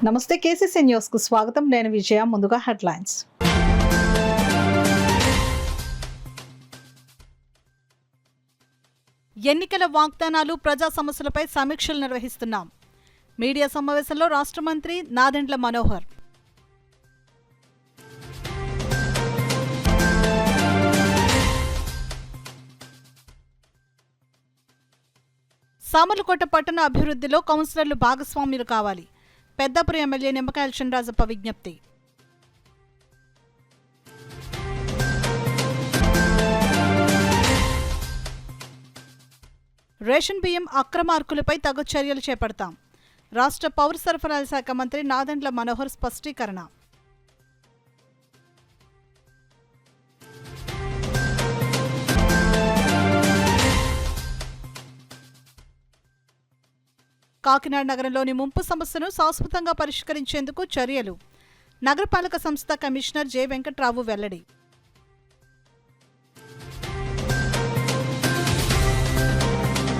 నమస్తే KCC news కు స్వాగతం. నేను విజయ. ముందుగా హెడ్లైన్స్. ఎన్నికల వాగ్దానాలు, ప్రజా సమస్యలపై సమీక్షలు నిర్వహిస్తున్నాం. మీడియా సమావేశంలో రాష్ట్ర మంత్రి నాదెండ్ల మనోహర్. సామర్లకోట పట్టణ అభివృద్ధిలో కౌన్సిలర్లు భాగస్వామ్యులు కావాలి. పెద్దాపురం ఎమ్మెల్యే నిమ్మకాయల చినరాజప్ప విజ్ఞప్తి. రేషన్ బియ్యం అక్రమార్కులపై తగు చర్యలు చేపడతాం. రాష్ట్ర పౌర సరఫరాల శాఖ మంత్రి నాదెండ్ల మనోహర్ స్పష్టీకరణ. కాకినాడ నగరంలోని ముంపు సమస్యను శాశ్వతంగా పరిష్కరించేందుకు చర్యలు. నగరపాలక సంస్థ కమిషనర్ జె వెంకట్రావు వెల్లడి.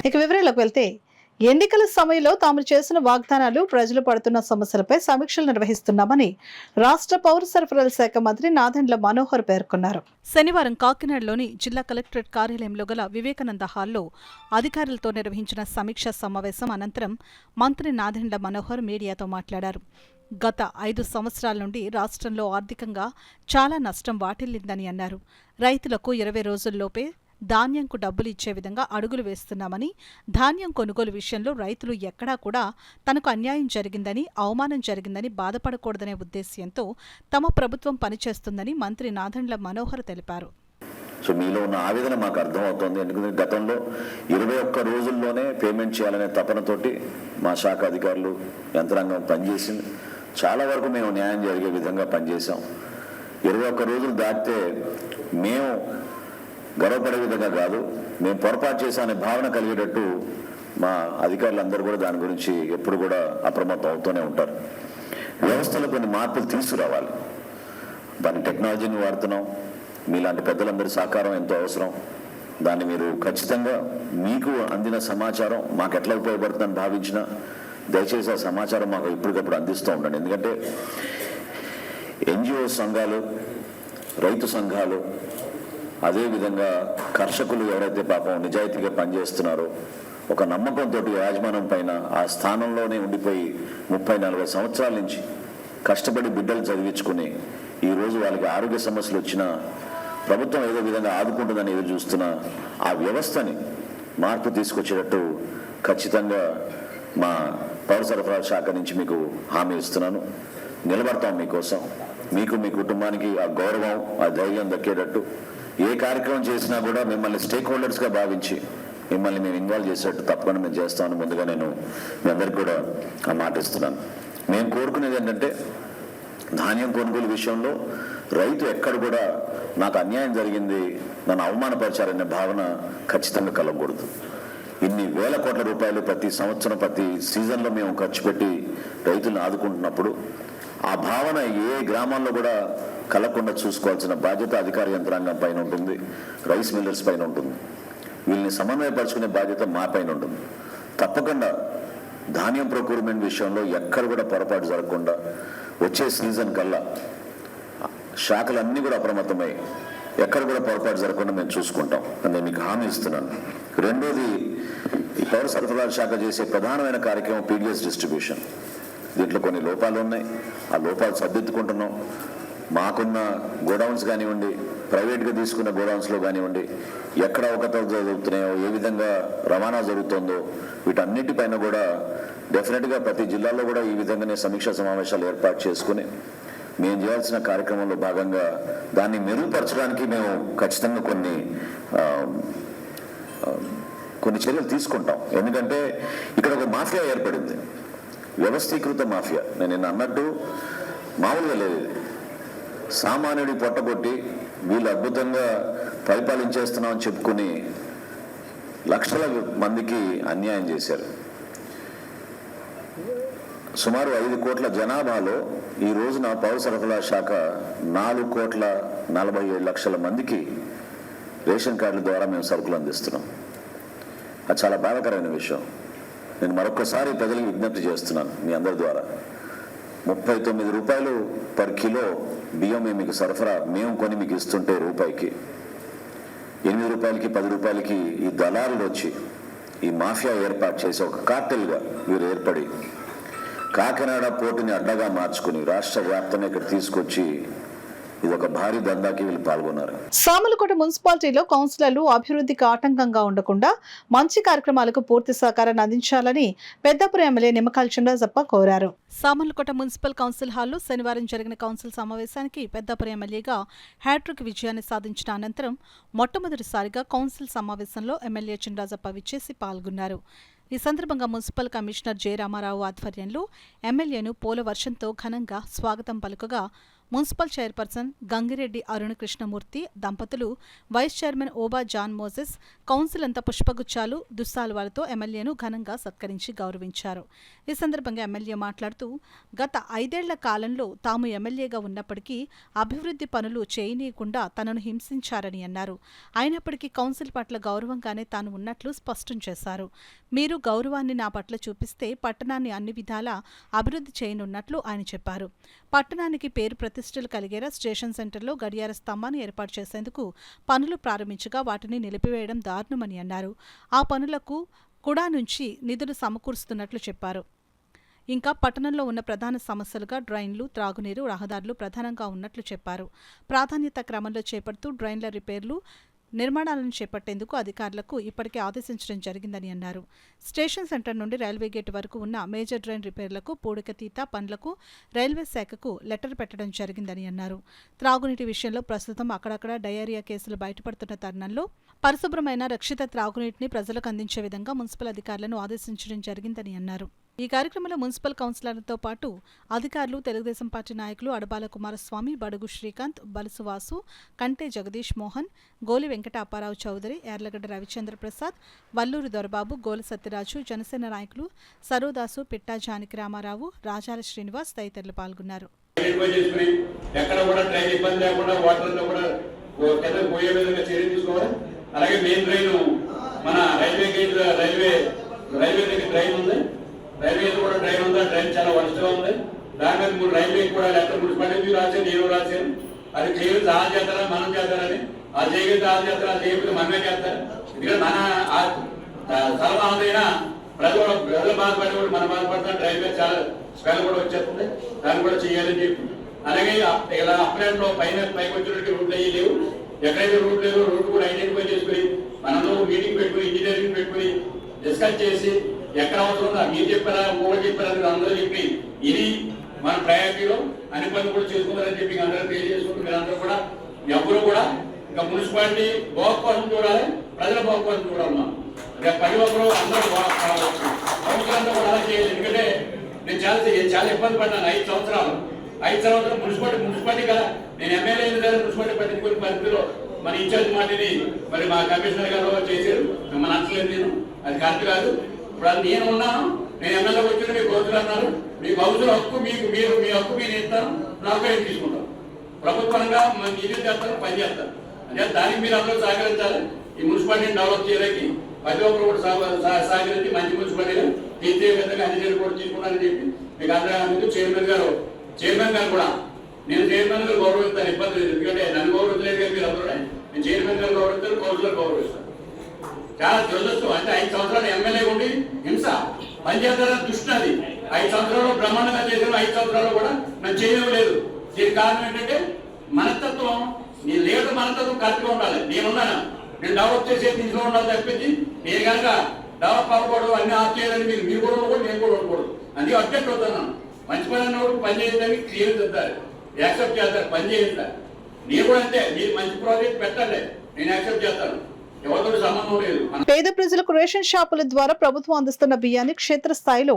ఇక వివరాలకు వెళ్తే, ఎన్నికల సమయంలో తాము చేసిన వాగ్దానాలు, ప్రజలు పడుతున్న సమస్యలపై సమీక్షలు నిర్వహిస్తున్నామని రాష్ట్ర పౌర సరఫరాల శాఖ మంత్రి నాదెండ్ల మనోహర్ పేర్కొన్నారు. శనివారం కాకినాడలోని జిల్లా కలెక్టరేట్ కార్యాలయంలో గల వివేకానంద హాల్లో అధికారులతో నిర్వహించిన సమీక్షా సమావేశం అనంతరం మంత్రి నాదెండ్ల మనోహర్ మీడియాతో మాట్లాడారు. గత 5 సంవత్సరాల నుండి రాష్ట్రంలో ఆర్థికంగా చాలా నష్టం వాటిల్లిందని అన్నారు. రైతులకు 20 రోజుల్లోపే ధాన్యంకు డబ్బులు ఇచ్చే విధంగా అడుగులు వేస్తున్నామని, ధాన్యం కొనుగోలు విషయంలో రైతులు ఎక్కడా కూడా తనకు అన్యాయం జరిగిందని, అవమానం జరిగిందని బాధపడకూడదనే ఉద్దేశ్యంతో తమ ప్రభుత్వం పనిచేస్తుందని మంత్రి నాదెండ్ల మనోహర్ తెలిపారు. సో మీలో ఉన్న ఆవేదన మాకు అర్థమవుతోంది. ఎందుకంటే గతంలో 21 రోజుల్లోనే పేమెంట్ చేయాలనే తపనతోటి మా శాఖ అధికారులు, యంత్రాంగం పనిచేసింది. చాలా వరకు మేము న్యాయం జరిగే విధంగా పనిచేసాం. 21 రోజులు దాటితే మేము గర్వపడే విధంగా కాదు, మేము పొరపాటు చేశామనే భావన కలిగేటట్టు మా అధికారులందరూ కూడా దాని గురించి ఎప్పుడు కూడా అప్రమత్తం అవుతూనే ఉంటారు. వ్యవస్థలో కొన్ని మార్పులు తీసుకురావాలి. దాని టెక్నాలజీని వాడుతున్నాం. మీలాంటి పెద్దలందరి సహకారం ఎంతో అవసరం. దాన్ని మీరు ఖచ్చితంగా మీకు అందిన సమాచారం మాకు ఎట్లా ఉపయోగపడుతుందని భావించినా దయచేసి ఆ సమాచారం మాకు ఎప్పటికప్పుడు అందిస్తూ ఉండండి. ఎందుకంటే ఎన్జిఓ సంఘాలు, రైతు సంఘాలు, అదేవిధంగా కర్షకులు ఎవరైతే పాపం నిజాయితీగా పనిచేస్తున్నారో, ఒక నమ్మకంతో యాజమాన్యం పైన ఆ స్థానంలోనే ఉండిపోయి 30-40 సంవత్సరాల నుంచి కష్టపడి బిడ్డలు చదివించుకుని ఈరోజు వాళ్ళకి ఆరోగ్య సమస్యలు వచ్చినా ప్రభుత్వం ఏదో విధంగా ఆదుకుంటుందని ఎదురు చూస్తున్న ఆ వ్యవస్థని మార్పు తీసుకొచ్చేటట్టు ఖచ్చితంగా మా పౌర సరఫరాల శాఖ నుంచి మీకు హామీ ఇస్తున్నాను. నిలబడతాం మీకోసం. మీకు, మీ కుటుంబానికి ఆ గౌరవం, ఆ ధైర్యం దక్కేటట్టు ఏ కార్యక్రమం చేసినా కూడా మిమ్మల్ని స్టేక్ హోల్డర్స్గా భావించి మిమ్మల్ని మేము ఇన్వాల్వ్ చేసేటట్టు తప్పకుండా మేము చేస్తామని ముందుగా నేను మీ అందరికీ కూడా ఆ మాట ఇస్తున్నాను. మేము కోరుకునేది ఏంటంటే, ధాన్యం కొనుగోలు విషయంలో రైతు ఎక్కడ కూడా నాకు అన్యాయం జరిగింది, నన్ను అవమానపరిచారనే భావన ఖచ్చితంగా కలగకూడదు. ఇన్ని వేల కోట్ల రూపాయలు ప్రతి సంవత్సరం, ప్రతి సీజన్లో మేము ఖర్చు పెట్టి రైతులను ఆదుకుంటున్నప్పుడు ఆ భావన ఏ గ్రామాల్లో కూడా కలగకుండా చూసుకోవాల్సిన బాధ్యత అధికార యంత్రాంగం పైన ఉంటుంది, రైస్ మిల్లర్స్ పైన ఉంటుంది. వీళ్ళని సమన్వయపరుచుకునే బాధ్యత మా పైన ఉంటుంది. తప్పకుండా ధాన్యం ప్రొక్యూర్మెంట్ విషయంలో ఎక్కడ కూడా పొరపాటు జరగకుండా వచ్చే సీజన్ కల్లా శాఖలన్నీ కూడా అప్రమత్తమై ఎక్కడ కూడా పొరపాటు జరగకుండా మేము చూసుకుంటాం అని నేను మీకు హామీ ఇస్తున్నాను. రెండోది, ఈ పౌర సరఫరాల శాఖ చేసే ప్రధానమైన కార్యక్రమం పీడిఎస్ డిస్ట్రిబ్యూషన్. దీంట్లో కొన్ని లోపాలు ఉన్నాయి. ఆ లోపాలు సర్దిద్దుకుంటున్నాం. మాకున్న గోడౌన్స్ కానివ్వండి, ప్రైవేట్గా తీసుకున్న గోడౌన్స్లో కానివ్వండి, ఎక్కడ అవకతవకలు జరుగుతున్నాయో, ఏ విధంగా రవాణా జరుగుతుందో, వీటన్నిటిపైన కూడా డెఫినెట్గా ప్రతి జిల్లాలో కూడా ఈ విధంగానే సమీక్షా సమావేశాలు ఏర్పాటు చేసుకుని మేము చేయాల్సిన కార్యక్రమంలో భాగంగా దాన్ని మెరుగుపరచడానికి మేము ఖచ్చితంగా కొన్ని చర్యలు తీసుకుంటాం. ఎందుకంటే ఇక్కడ ఒక మాఫియా ఏర్పడింది, వ్యవస్థీకృత మాఫియా. నేను నిన్న అన్నట్టు మామూలుగా లేదు. సామాన్యుడి పొట్టగొట్టి వీళ్ళు అద్భుతంగా పరిపాలించేస్తున్నామని చెప్పుకుని లక్షల మందికి అన్యాయం చేశారు. సుమారు 5 కోట్ల జనాభాలో ఈ రోజున పౌర సరఫరాల శాఖ 4,47,00,000 మందికి రేషన్ కార్డుల ద్వారా మేము సరుకులు అందిస్తున్నాం. అది చాలా బాధాకరమైన విషయం. నేను మరొకసారి ప్రజలకు విజ్ఞప్తి చేస్తున్నాను మీ అందరి ద్వారా, రూపాయలు పర్ కిలో బియ్యం మేము మీకు సరఫరా మేము కొని మీకు ఇస్తుంటే రూపాయికి 8 రూపాయలకి 10 రూపాయలకి ఈ దళారులు వచ్చి ఈ మాఫియా ఏర్పాటు చేసి ఒక కార్టెల్గా వీరు ఏర్పడి కాకినాడ పోర్టుని అడ్డగా మార్చుకుని రాష్ట్ర వ్యాప్తంగా ఇక్కడ తీసుకొచ్చి ఇది ఒక భారీ దందాకి వీళ్ళు పాల్గొన్నారు. సామర్లకోట మున్సిపాలిటీలో కౌన్సిలర్లు అభివృద్ధికి ఆటంకంగా ఉండకుండా మంచి కార్యక్రమాలకు పూర్తి సహకారాన్ని అందించాలని పెద్దాపురం ఎమ్మెల్యే నిమ్మకాయల చినరాజప్ప కోరారు. సామర్లకోట మున్సిపల్ కౌన్సిల్ హాల్లో శనివారం జరిగిన కౌన్సిల్ సమావేశానికి పెద్దాపురం ఎమ్మెల్యేగా హ్యాట్రిక్ విజయాన్ని సాధించిన అనంతరం మొట్టమొదటిసారిగా కౌన్సిల్ సమావేశంలో ఎమ్మెల్యే చినరాజప్ప విచ్చేసి పాల్గొన్నారు. ఈ సందర్భంగా మున్సిపల్ కమిషనర్ జె రామారావు ఆధ్వర్యంలో ఎమ్మెల్యేను పూల వర్షంతో ఘనంగా స్వాగతం పలుకగా మున్సిపల్ చైర్పర్సన్ గంగిరెడ్డి అరుణ కృష్ణమూర్తి దంపతులు, vice chairman Oba John Moses, council అంతా పుష్పగుచ్చాలు, దుస్సాలువాలతో ఎమ్మెల్యేను ఘనంగా సత్కరించి గౌరవించారు. ఈ సందర్భంగా ఎమ్మెల్యే మాట్లాడుతూ గత 5 ఏళ్ల కాలంలో తాము ఎమ్మెల్యేగా ఉన్నప్పటికీ అభివృద్ధి పనులు చేయనీయకుండా తనను హింసించారని అన్నారు. అయినప్పటికీ కౌన్సిల్ పట్ల గౌరవంగానే తాను ఉన్నట్లు స్పష్టం చేశారు. మీరు గౌరవాన్ని నా పట్ల చూపిస్తే పట్టణాన్ని అన్ని విధాలా అభివృద్ధి చేయనున్నట్లు ఆయన చెప్పారు. పట్టణానికి పేరు ప్రతిష్టలు కలిగేలా స్టేషన్ సెంటర్లో గడియార స్తంభాన్ని ఏర్పాటు చేసేందుకు పనులు ప్రారంభించగా వాటిని నిలిపివేయడం దారుణమని అన్నారు. ఆ పనులకు కుడా నుంచి నిధులు సమకూరుస్తున్నట్లు చెప్పారు. ఇంకా పట్టణంలో ఉన్న ప్రధాన సమస్యలుగా డ్రైన్లు, త్రాగునీరు, రహదారులు ప్రధానంగా ఉన్నట్లు చెప్పారు. ప్రాధాన్యత క్రమంలో చేపడుతూ డ్రైన్ల రిపేర్లు, నిర్మాణాలను చేపట్టేందుకు అధికారులకు ఇప్పటికే ఆదేశించడం జరిగిందని అన్నారు. స్టేషన్ సెంటర్ నుండి రైల్వే గేట్ వరకు ఉన్న మేజర్ డ్రైన్ రిపేర్లకు, పూడికతీత పనులకు రైల్వే శాఖకు లెటర్ పెట్టడం జరిగిందని అన్నారు. త్రాగునీటి విషయంలో ప్రస్తుతం అక్కడక్కడ డయేరియా కేసులు బయటపడుతున్న తరుణంలో పరిశుభ్రమైన రక్షిత త్రాగునీటిని ప్రజలకు అందించే విధంగా మున్సిపల్ అధికారులను ఆదేశించడం జరిగిందని అన్నారు. ఈ కార్యక్రమంలో మున్సిపల్ కౌన్సిలర్లతో పాటు అధికారులు, తెలుగుదేశం పార్టీ నాయకులు అడబాల కుమారస్వామి, బడుగు శ్రీకాంత్, బలుసువాసు, కంటే జగదీష్ మోహన్, గోలి వెంకట అప్పారావు చౌదరి, యార్లగడ్డ రవిచంద్ర ప్రసాద్, వల్లూరి దొరబాబు, గోలి సత్యరాజు, జనసేన నాయకులు సరోదాసు, పిట్టా జానకి రామారావు, రాజాల శ్రీనివాస్ తదితరులు పాల్గొన్నారు. అలాగే మెయిన్ డ్రైన్ మన రైల్వే గేట్ రైల్వే దగ్గర డ్రైన్ ఉంది, రైల్వే కూడా డ్రైన్ ఉంది. ఆ డ్రైన్ చాలా వర్షంగా ఉంది. దాని మీద మూడు రైల్వే కూడా లెటర్ మున్సిపాలిటీ రాశాను, నేను రాశాను. అది చేయడం చాలా చేస్తారా, మనం చేస్తారని. అది చేయగలిగితే చాలా చేస్తారు, అది చేయకపోతే మనమే చేస్తారు. ఎందుకంటే మన సలహా ఉందైనా ప్రజలు బాధపడేవాడు మనం బాధపడతాం. రైల్వే చాలా స్పెల్ కూడా వచ్చేస్తుంది, దాన్ని కూడా చేయాలని చెప్పి. అలాగే ఇలా అప్లైన్లో పైకి వచ్చినట్టు రోడ్లు అయ్యి లేవు. ఎక్కడైతే రోడ్ లేదో రోడ్డు కూడా ఐడెంటిఫై చేసుకుని మనందరూ మీటింగ్ పెట్టుకుని ఇంజనీరింగ్ పెట్టుకుని డిస్కస్ చేసి ఎక్కడ అవసరం ఉందా, మీరు చెప్పారా, ఇంకోటి చెప్పారా, అందరూ చెప్పి ఇది మన ప్రయారిటీలో అన్ని పనులు కూడా చేసుకుంటారని చెప్పి అందరూ తెలియజేసుకుంటూ మీరందరూ కూడా ఎవరు కూడా ఇంకా మున్సిపాలిటీ బాగుపడుతూ చూడాలి, ప్రజల బాగుపడుతూ చూడాలి. ప్రతి ఒక్కరు అందరూ బాగుపడుతుందంతా కూడా అలా చేయాలి. ఎందుకంటే నేను చాలా ఇబ్బంది పడ్డాను 5 సంవత్సరాలు. 5 సంవత్సరాలు మున్సిపాలిటీ కదా, నేను ఎమ్మెల్యే మున్సిపాలిటీ పట్టించుకునే పరిస్థితిలో మన ఇన్ఛార్జ్ మాటిని మరి మా కమిషనర్ గారు చేశారు. మన నచ్చలేదు, నేను అది కరెక్ట్ కాదు. ఇప్పుడు అది నేను ఉన్నాను, నేను ఎమ్మెల్యే వచ్చిన మీకు గోతులు అన్నారు. మీకు అవసరం హక్కు మీ హక్కు మీరు ఇస్తాను, నాకు ఏం తీసుకుంటాం. ప్రభుత్వంగా నిధులు చేస్తాను, పని చేస్తాను. అంటే దానికి మీరు అందరూ సహకరించాలి. ఈ మున్సిపాలిటీని డెవలప్ చేయడానికి ప్రతి ఒక్కరు కూడా సహకరించి మంచి మున్సిపాలిటీగా తీర్చే విధంగా అన్ని చర్యలు కూడా తీసుకున్నారని చెప్పి మీకు అందరూ చైర్మన్ గారు కూడా నేను చైర్మన్ గారు గౌరవిస్తాను, ఇబ్బంది లేదు. ఎందుకంటే నన్ను గౌరవించలేదు కానీ మీరు అందరూ నేను చైర్మన్ గారు గౌరవిస్తాను, కౌన్సిలర్ గౌరవిస్తాను. చాలా దురదృష్టం. అంటే 5 సంవత్సరాలు ఎమ్మెల్యే ఉండి హింస పనిచేస్తారని దృష్టి అది. 5 సంవత్సరాలు బ్రహ్మాండంగా చేసిన 5 సంవత్సరాలు కూడా నన్ను చేయడం లేదు. దీనికి కారణం ఏంటంటే మనస్తత్వం, నీ లీడర్ మనస్తత్వం కరెక్ట్గా ఉండాలి. నేనున్నాను, నేను డెవలప్ చేసే దీంట్లో ఉండాలి తప్పించి నేను కనుక డెవలప్ అవ్వకూడదు, అన్ని ఆఫ్ చేయాలని మీరు కూడా ఉండకూడదు, నేను కూడా ఉండకూడదు. అందుకే అబ్జెక్ట్ అవుతున్నాను. మంచి పని అన్నప్పుడు పని చేయడానికి క్లియర్ చెప్తారు, యాక్సెప్ట్ చేస్తారు, పని చేయిస్తారు. నేను కూడా అంతే, మీరు మంచి ప్రాజెక్ట్ పెట్టండి, నేను యాక్సెప్ట్ చేస్తాను. ఎవరితో సంబంధం లేదు. పేద ప్రజలకు రేషన్ షాపుల ద్వారా ప్రభుత్వం అందిస్తున్న బియ్యాన్ని క్షేత్రస్థాయిలో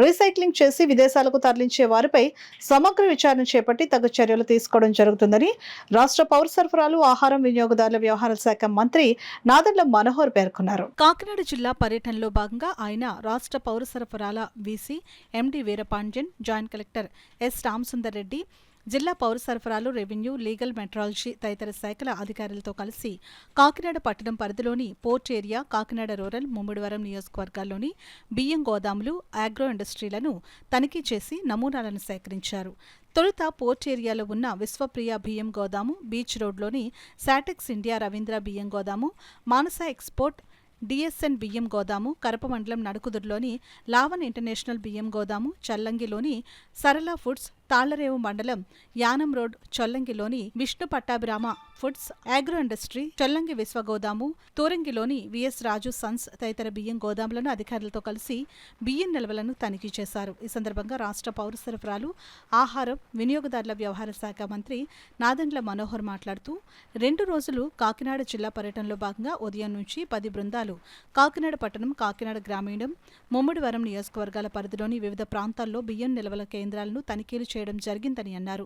రీసైక్లింగ్ చేసి విదేశాలకు తరలించే వారిపై సమగ్ర విచారణ చేపట్టి తగు చర్యలు తీసుకోవడం జరుగుతుందని రాష్ట్ర పౌర సరఫరాలు, ఆహారం వినియోగదారుల వ్యవహారాల శాఖ మంత్రి నాదెండ్ల మనోహర్ పేర్కొన్నారు. కాకినాడ జిల్లా పర్యటనలో భాగంగా ఆయన రాష్ట్ర పౌర సరఫరాల VC MD Veerapandian, joint collector S Ramasundar Reddy, జిల్లా పౌర సరఫరాలు, రెవెన్యూ, లీగల్, మెట్రాలజీ తదితర శాఖల అధికారులతో కలిసి కాకినాడ పట్టణం పరిధిలోని port area, Kakinada rural, Mummidivaram నియోజకవర్గాల్లోని బియ్యం గోదాములు, ఆగ్రో ఇండస్ట్రీలను తనిఖీ చేసి నమూనాలను సేకరించారు. తొలుత పోర్ట్ ఏరియాలో ఉన్న విశ్వప్రియ బియ్యం గోదాము, బీచ్ రోడ్లోని సాటెక్స్ ఇండియా రవీంద్ర బియ్యం గోదాము, మానస ఎక్స్పోర్ట్, డిఎస్ఎన్ బియ్యం గోదాము, కరప మండలం నడుకుదురులోని లావన్ ఇంటర్నేషనల్ బియ్యం గోదాము, చల్లంగిలోని సరళ ఫుడ్స్, తాళ్లరేవు మండలం యానం రోడ్ చొల్లంగిలోని Vishnu Pattabhirama foods, agro industry, Chollangi Vishwa గోదాము, తూరంగిలోని విఎస్ రాజు సన్స్ తదితర బియ్యం గోదాములను అధికారులతో కలిసి బియ్యం నిల్వలను తనిఖీ చేశారు. ఈ సందర్భంగా రాష్ట్ర పౌర సరఫరాలు, ఆహారం, వినియోగదారుల వ్యవహార శాఖ మంత్రి నాదెండ్ల మనోహర్ మాట్లాడుతూ 2 రోజులు కాకినాడ జిల్లా పర్యటనలో భాగంగా ఉదయం నుంచి 10 బృందాలు కాకినాడ పట్టణం, కాకినాడ గ్రామీణం, ముమ్మిడివరం నియోజకవర్గాల పరిధిలోని వివిధ ప్రాంతాల్లో బియ్యం నిల్వల కేంద్రాలను తనిఖీలు చేయడం జరిగిందని అన్నారు.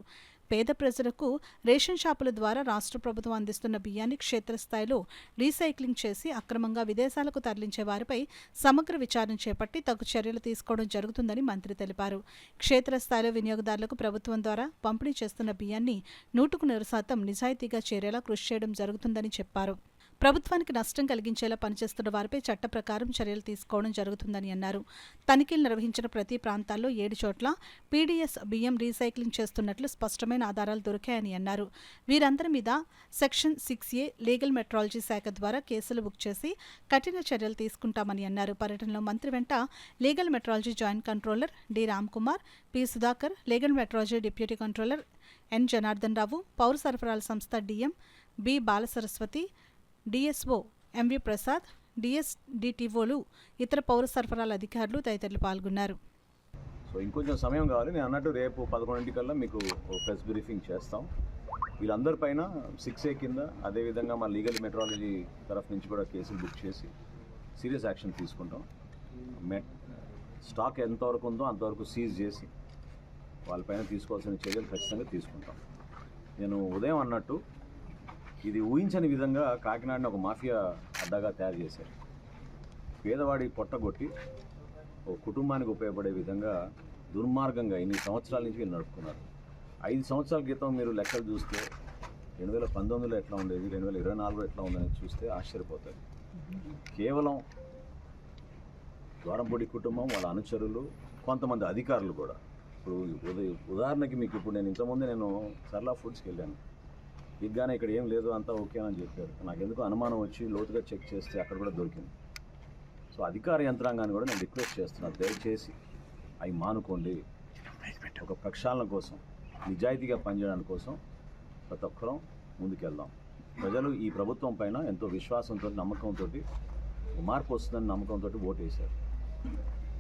పేద ప్రజలకు రేషన్ షాపుల ద్వారా రాష్ట్ర ప్రభుత్వం అందిస్తున్న బియ్యాన్ని క్షేత్రస్థాయిలో రీసైక్లింగ్ చేసి అక్రమంగా విదేశాలకు తరలించే వారిపై సమగ్ర విచారణ చేపట్టి తగు చర్యలు తీసుకోవడం జరుగుతుందని మంత్రి తెలిపారు. క్షేత్రస్థాయిలో వినియోగదారులకు ప్రభుత్వం ద్వారా పంపిణీ చేస్తున్న బియ్యాన్ని 100% నిజాయితీగా చేరేలా కృషి చేయడం జరుగుతుందని చెప్పారు. ప్రభుత్వానికి నష్టం కలిగించేలా పనిచేస్తున్న వారిపై చట్ట ప్రకారం చర్యలు తీసుకోవడం జరుగుతుందని అన్నారు. తనిఖీలు నిర్వహించిన ప్రతి ప్రాంతాల్లో 7 చోట్ల పీడీఎస్ బియ్యం రీసైక్లింగ్ చేస్తున్నట్లు స్పష్టమైన ఆధారాలు దొరికాయని అన్నారు. వీరందరి మీద సెక్షన్ 6A లీగల్ మెట్రాలజీ శాఖ ద్వారా కేసులు బుక్ చేసి కఠిన చర్యలు తీసుకుంటామని అన్నారు. పర్యటనలో మంత్రి వెంట legal metrology joint controller D Ram Kumar, P Sudhakar, legal metrology deputy controller N Janardhan Rao, పౌర సరఫరాల సంస్థ DM B Balasaraswathi, DSO MV Prasad, డిఎస్డిటిఓలు, ఇతర పౌర సరఫరాల అధికారులు తదితరులు పాల్గొన్నారు. సో ఇంకొంచెం సమయం కావాలి. నేను అన్నట్టు రేపు 11 మీకు ప్రెస్ బ్రీఫింగ్ చేస్తాం. వీళ్ళందరిపైన 6A కింద అదేవిధంగా మా లీగల్ మెట్రాలజీ తరఫు నుంచి కూడా కేసులు బుక్ చేసి సీరియస్ యాక్షన్ తీసుకుంటాం. స్టాక్ ఎంతవరకు ఉందో అంతవరకు సీజ్ చేసి వాళ్ళపైన తీసుకోవాల్సిన చర్యలు ఖచ్చితంగా తీసుకుంటాం. నేను ఉదయం అన్నట్టు ఇది ఊహించని విధంగా కాకినాడని ఒక మాఫియా అడ్డాగా తయారు చేశారు. పేదవాడి పొట్టగొట్టి ఓ కుటుంబానికి ఉపయోగపడే విధంగా దుర్మార్గంగా ఇన్ని సంవత్సరాల నుంచి వీళ్ళు నడుపుకున్నారు. 5 సంవత్సరాల క్రితం మీరు లెక్కలు చూస్తే 2019లో ఎట్లా ఉండేది, 2024లో ఎట్లా ఉందనేది చూస్తే ఆశ్చర్యపోతారు. కేవలం ద్వారంపూడి కుటుంబం, వాళ్ళ అనుచరులు, కొంతమంది అధికారులు కూడా. ఇప్పుడు ఉదాహరణకి మీకు ఇప్పుడు నేను ఇంతకుముందు నేను సరళ ఫుడ్స్కి వెళ్ళాను. దిగ్గానే ఇక్కడ ఏం లేదు, అంతా ఓకే అని చెప్పారు. నాకు ఎందుకు అనుమానం వచ్చి లోతుగా చెక్ చేస్తే అక్కడ కూడా దొరికింది. సో అధికార యంత్రాంగాన్ని కూడా నేను రిక్వెస్ట్ చేస్తున్నాను, దయచేసి అవి మానుకోండి. ఒక ప్రక్షాళన కోసం, నిజాయితీగా పనిచేయడానికి కోసం ప్రతి ఒక్కరం ముందుకెళ్దాం. ప్రజలు ఈ ప్రభుత్వం పైన ఎంతో విశ్వాసంతో, నమ్మకంతో, మార్పు వస్తుందని నమ్మకంతో ఓటు వేశారు.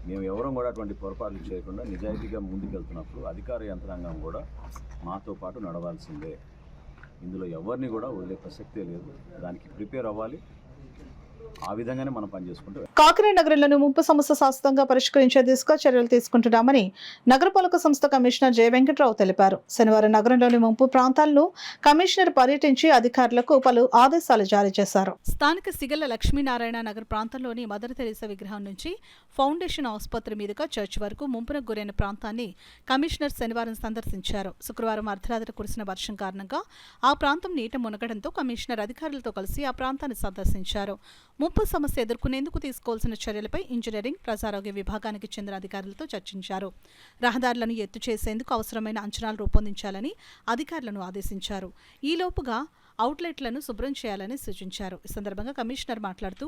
మేము ఎవరం కూడా అటువంటి పొరపాట్లు చేయకుండా నిజాయితీగా ముందుకెళ్తున్నప్పుడు అధికార యంత్రాంగం కూడా మాతో పాటు నడవాల్సిందే. ఇందులో ఎవరిని కూడా వదిలే ప్రసక్తే లేదు. దానికి ప్రిపేర్ అవ్వాలి. ఆ విధంగానే మనం పనిచేసుకుంటే కాకినాడ నగరంలోని ముంపు సమస్య శాశ్వతంగా పరిష్కరించే దిశగా చర్యలు తీసుకుంటున్నామని నగరపాలక సంస్థ కమిషనర్ జె వెంకట్రావు తెలిపారు. శనివారం నగరంలోని ముంపు ప్రాంతాలను కమిషనర్ పర్యటించి అధికారులకు పలు ఆదేశాలు జారీ చేశారు. స్థానిక సిగల్ల లక్ష్మీనారాయణ నగర్ ప్రాంతంలోని మదర్ తెరీసా విగ్రహం నుంచి ఫౌండేషన్ ఆసుపత్రి మీదుగా చర్చ్ వరకు ముంపునకు గురైన ప్రాంతాన్ని కమిషనర్ శనివారం సందర్శించారు. శుక్రవారం అర్ధరాత్రి కురిసిన వర్షం కారణంగా ఆ ప్రాంతం నీట మునగడంతో కమిషనర్ అధికారులతో కలిసి ఆ ప్రాంతాన్ని సందర్శించారు. ముంపు సమస్య ఎదుర్కొనేందుకు తీసుకోవాల్సిన చర్యలపై ఇంజనీరింగ్, ప్రజారోగ్య విభాగానికి చెందిన అధికారులతో చర్చించారు. రహదారులను ఎత్తు చేసేందుకు అవసరమైన అంచనాలు రూపొందించాలని అధికారులను ఆదేశించారు. ఈలోపుగా అవుట్లెట్లను శుభ్రం చేయాలని సూచించారు. ఈ సందర్భంగా కమిషనర్ మాట్లాడుతూ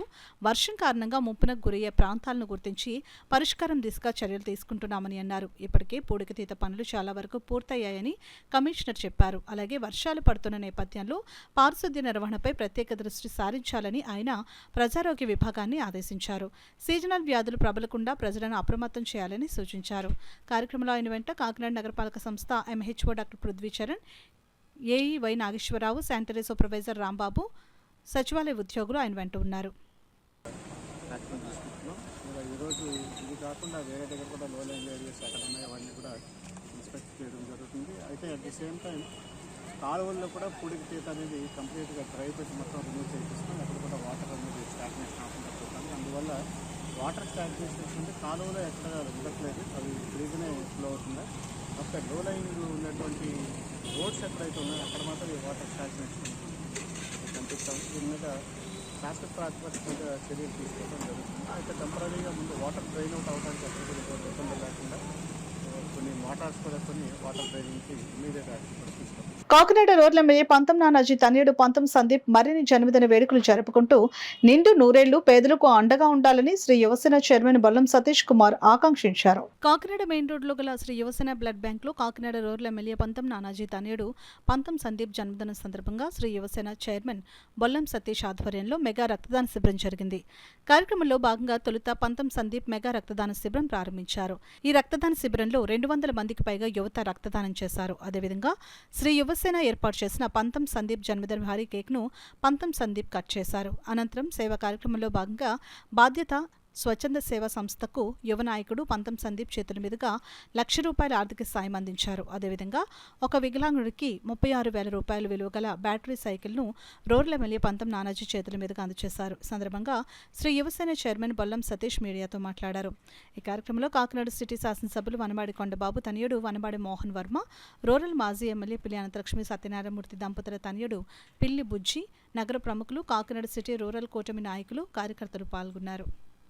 వర్షం కారణంగా ముంపునకు గురయ్యే ప్రాంతాలను గుర్తించి పరిష్కారం దిశగా చర్యలు తీసుకుంటున్నామని అన్నారు. ఇప్పటికే పూడికతీత పనులు చాలా వరకు పూర్తయ్యాయని కమిషనర్ చెప్పారు. అలాగే వర్షాలు పడుతున్న నేపథ్యంలో పారిశుద్ధ్య నిర్వహణపై ప్రత్యేక దృష్టి సారించాలని ఆయన ప్రజారోగ్య విభాగాన్ని ఆదేశించారు. సీజనల్ వ్యాధులు ప్రబలకుండా ప్రజలను అప్రమత్తం చేయాలని సూచించారు. కార్యక్రమంలో ఆయన వెంట కాకినాడ నగరపాలక సంస్థ MHO doctor Prithvicharan, AE Y Nageswararao, sanitary supervisor Rambabu, సచివాలయ ఉద్యోగులు ఆయన వెంట ఉన్నారు. ఈరోజు ఇది కాకుండా వేరే దగ్గర కూడా లో లైన్ ఏరియాస్ ఎక్కడ ఉన్నాయో అవన్నీ కూడా ఇన్స్పెక్ట్ చేయడం జరుగుతుంది. అయితే అట్ ది సేమ్ టైం కాలువల్లో కూడా పూడికతీత అనేది కంప్లీట్గా డ్రై పెట్టి మొత్తం రిమూవ్ చేపిస్తున్నాం. ఎక్కడ కూడా వాటర్ అనేది స్టాగ్నేషన్ అవ్వకుండా పోతుంది. అందువల్ల వాటర్ స్టాగ్నేషన్ అంటే కాలువలో ఎక్కడ ఉండట్లేదు, అవి ఫ్రీగానే ఫ్లో అవుతుంది. అక్కడ లో లైన్ ఉన్నటువంటి రోడ్స్ ఎక్కడైతే ఉన్నాయో అక్కడ మాత్రం ఈ వాటర్ స్టాగ్నేషన్ కనిపిస్తాం. దీని మీద శాశ్వత ప్రాతిపదిక చర్యలు తీసుకోవడం జరుగుతుంది. అయితే టెంపరీగా ముందు వాటర్ డ్రైన్ అవుట్ అవడానికి ఎక్కడ కూడా ఇబ్బంది లేకుండా కొన్ని మోటార్స్ కూడా కొన్ని వాటర్ డ్రైనింగ్కి ఇమీడియట్ యాక్షన్ కూడా తీసుకోవాలి. కాకినాడ రోడ్ల ఎమ్మెల్యే పంతం నానాజీ తనయుడు పంతం సందీప్ మరిన్ని జన్మదిన వేడుకలు జరుపుకుంటూ నిండు నూరేళ్లు పేదలకు అండగా ఉండాలని శ్రీ యువసేన చైర్మన్ బొల్లం సతీష్ కుమార్ ఆకాంక్షించారు. కాకినాడ మెయిన్ రోడ్లో గల శ్రీ యువసేన బ్లడ్ బ్యాంక్ లో కాకినాడ రోడ్ల ఎమ్మెల్యే పంతం నానాజీ తనయుడు పంతం సందీప్ జన్మదిన సందర్భంగా శ్రీ యువసేన చైర్మన్ బొల్లం సతీష్ ఆధ్వర్యంలో మెగా రక్తదాన శిబిరం జరిగింది. కార్యక్రమంలో భాగంగా తొలుత పంతం సందీప్ మెగా రక్తదాన శిబిరం ప్రారంభించారు. ఈ రక్తదాన శిబిరంలో 200 మందికి పైగా యువత రక్తదానం చేశారు. అదేవిధంగా శ్రీ యువసేన ఏర్పాటు చేసిన పంతం సందీప్ జన్మదిన భారీ కేక్ను పంతం సందీప్ కట్ చేశారు. అనంతరం సేవా కార్యక్రమంలో భాగంగా బాధ్యత స్వచ్ఛంద సేవా సంస్థకు యువ నాయకుడు పంతం సందీప్ చేతుల మీదుగా ₹1,00,000 ఆర్థిక సాయం అందించారు. అదేవిధంగా ఒక వికలాంగుడికి ₹36,000 విలువ గల బ్యాటరీ సైకిల్ను రోడ్ల ఎమ్మెల్యే పంతం నానాజీ చేతుల మీదుగా అందజేశారు. సందర్భంగా శ్రీ యువసేన చైర్మన్ బొల్లం సతీష్ మీడియాతో మాట్లాడారు. ఈ కార్యక్రమంలో కాకినాడ సిటీ శాసనసభ్యులు వనమాడి కొండబాబు తనయుడు వనమాడి మోహన్ వర్మ, రూరల్ మాజీ ఎమ్మెల్యే పిల్లి అనంతలక్ష్మి సత్యనారాయణమూర్తి దంపతుల తనయుడు పిల్లి బుజ్జి, నగర ప్రముఖులు, కాకినాడ సిటీ రూరల్ కూటమి నాయకులు, కార్యకర్తలు పాల్గొన్నారు.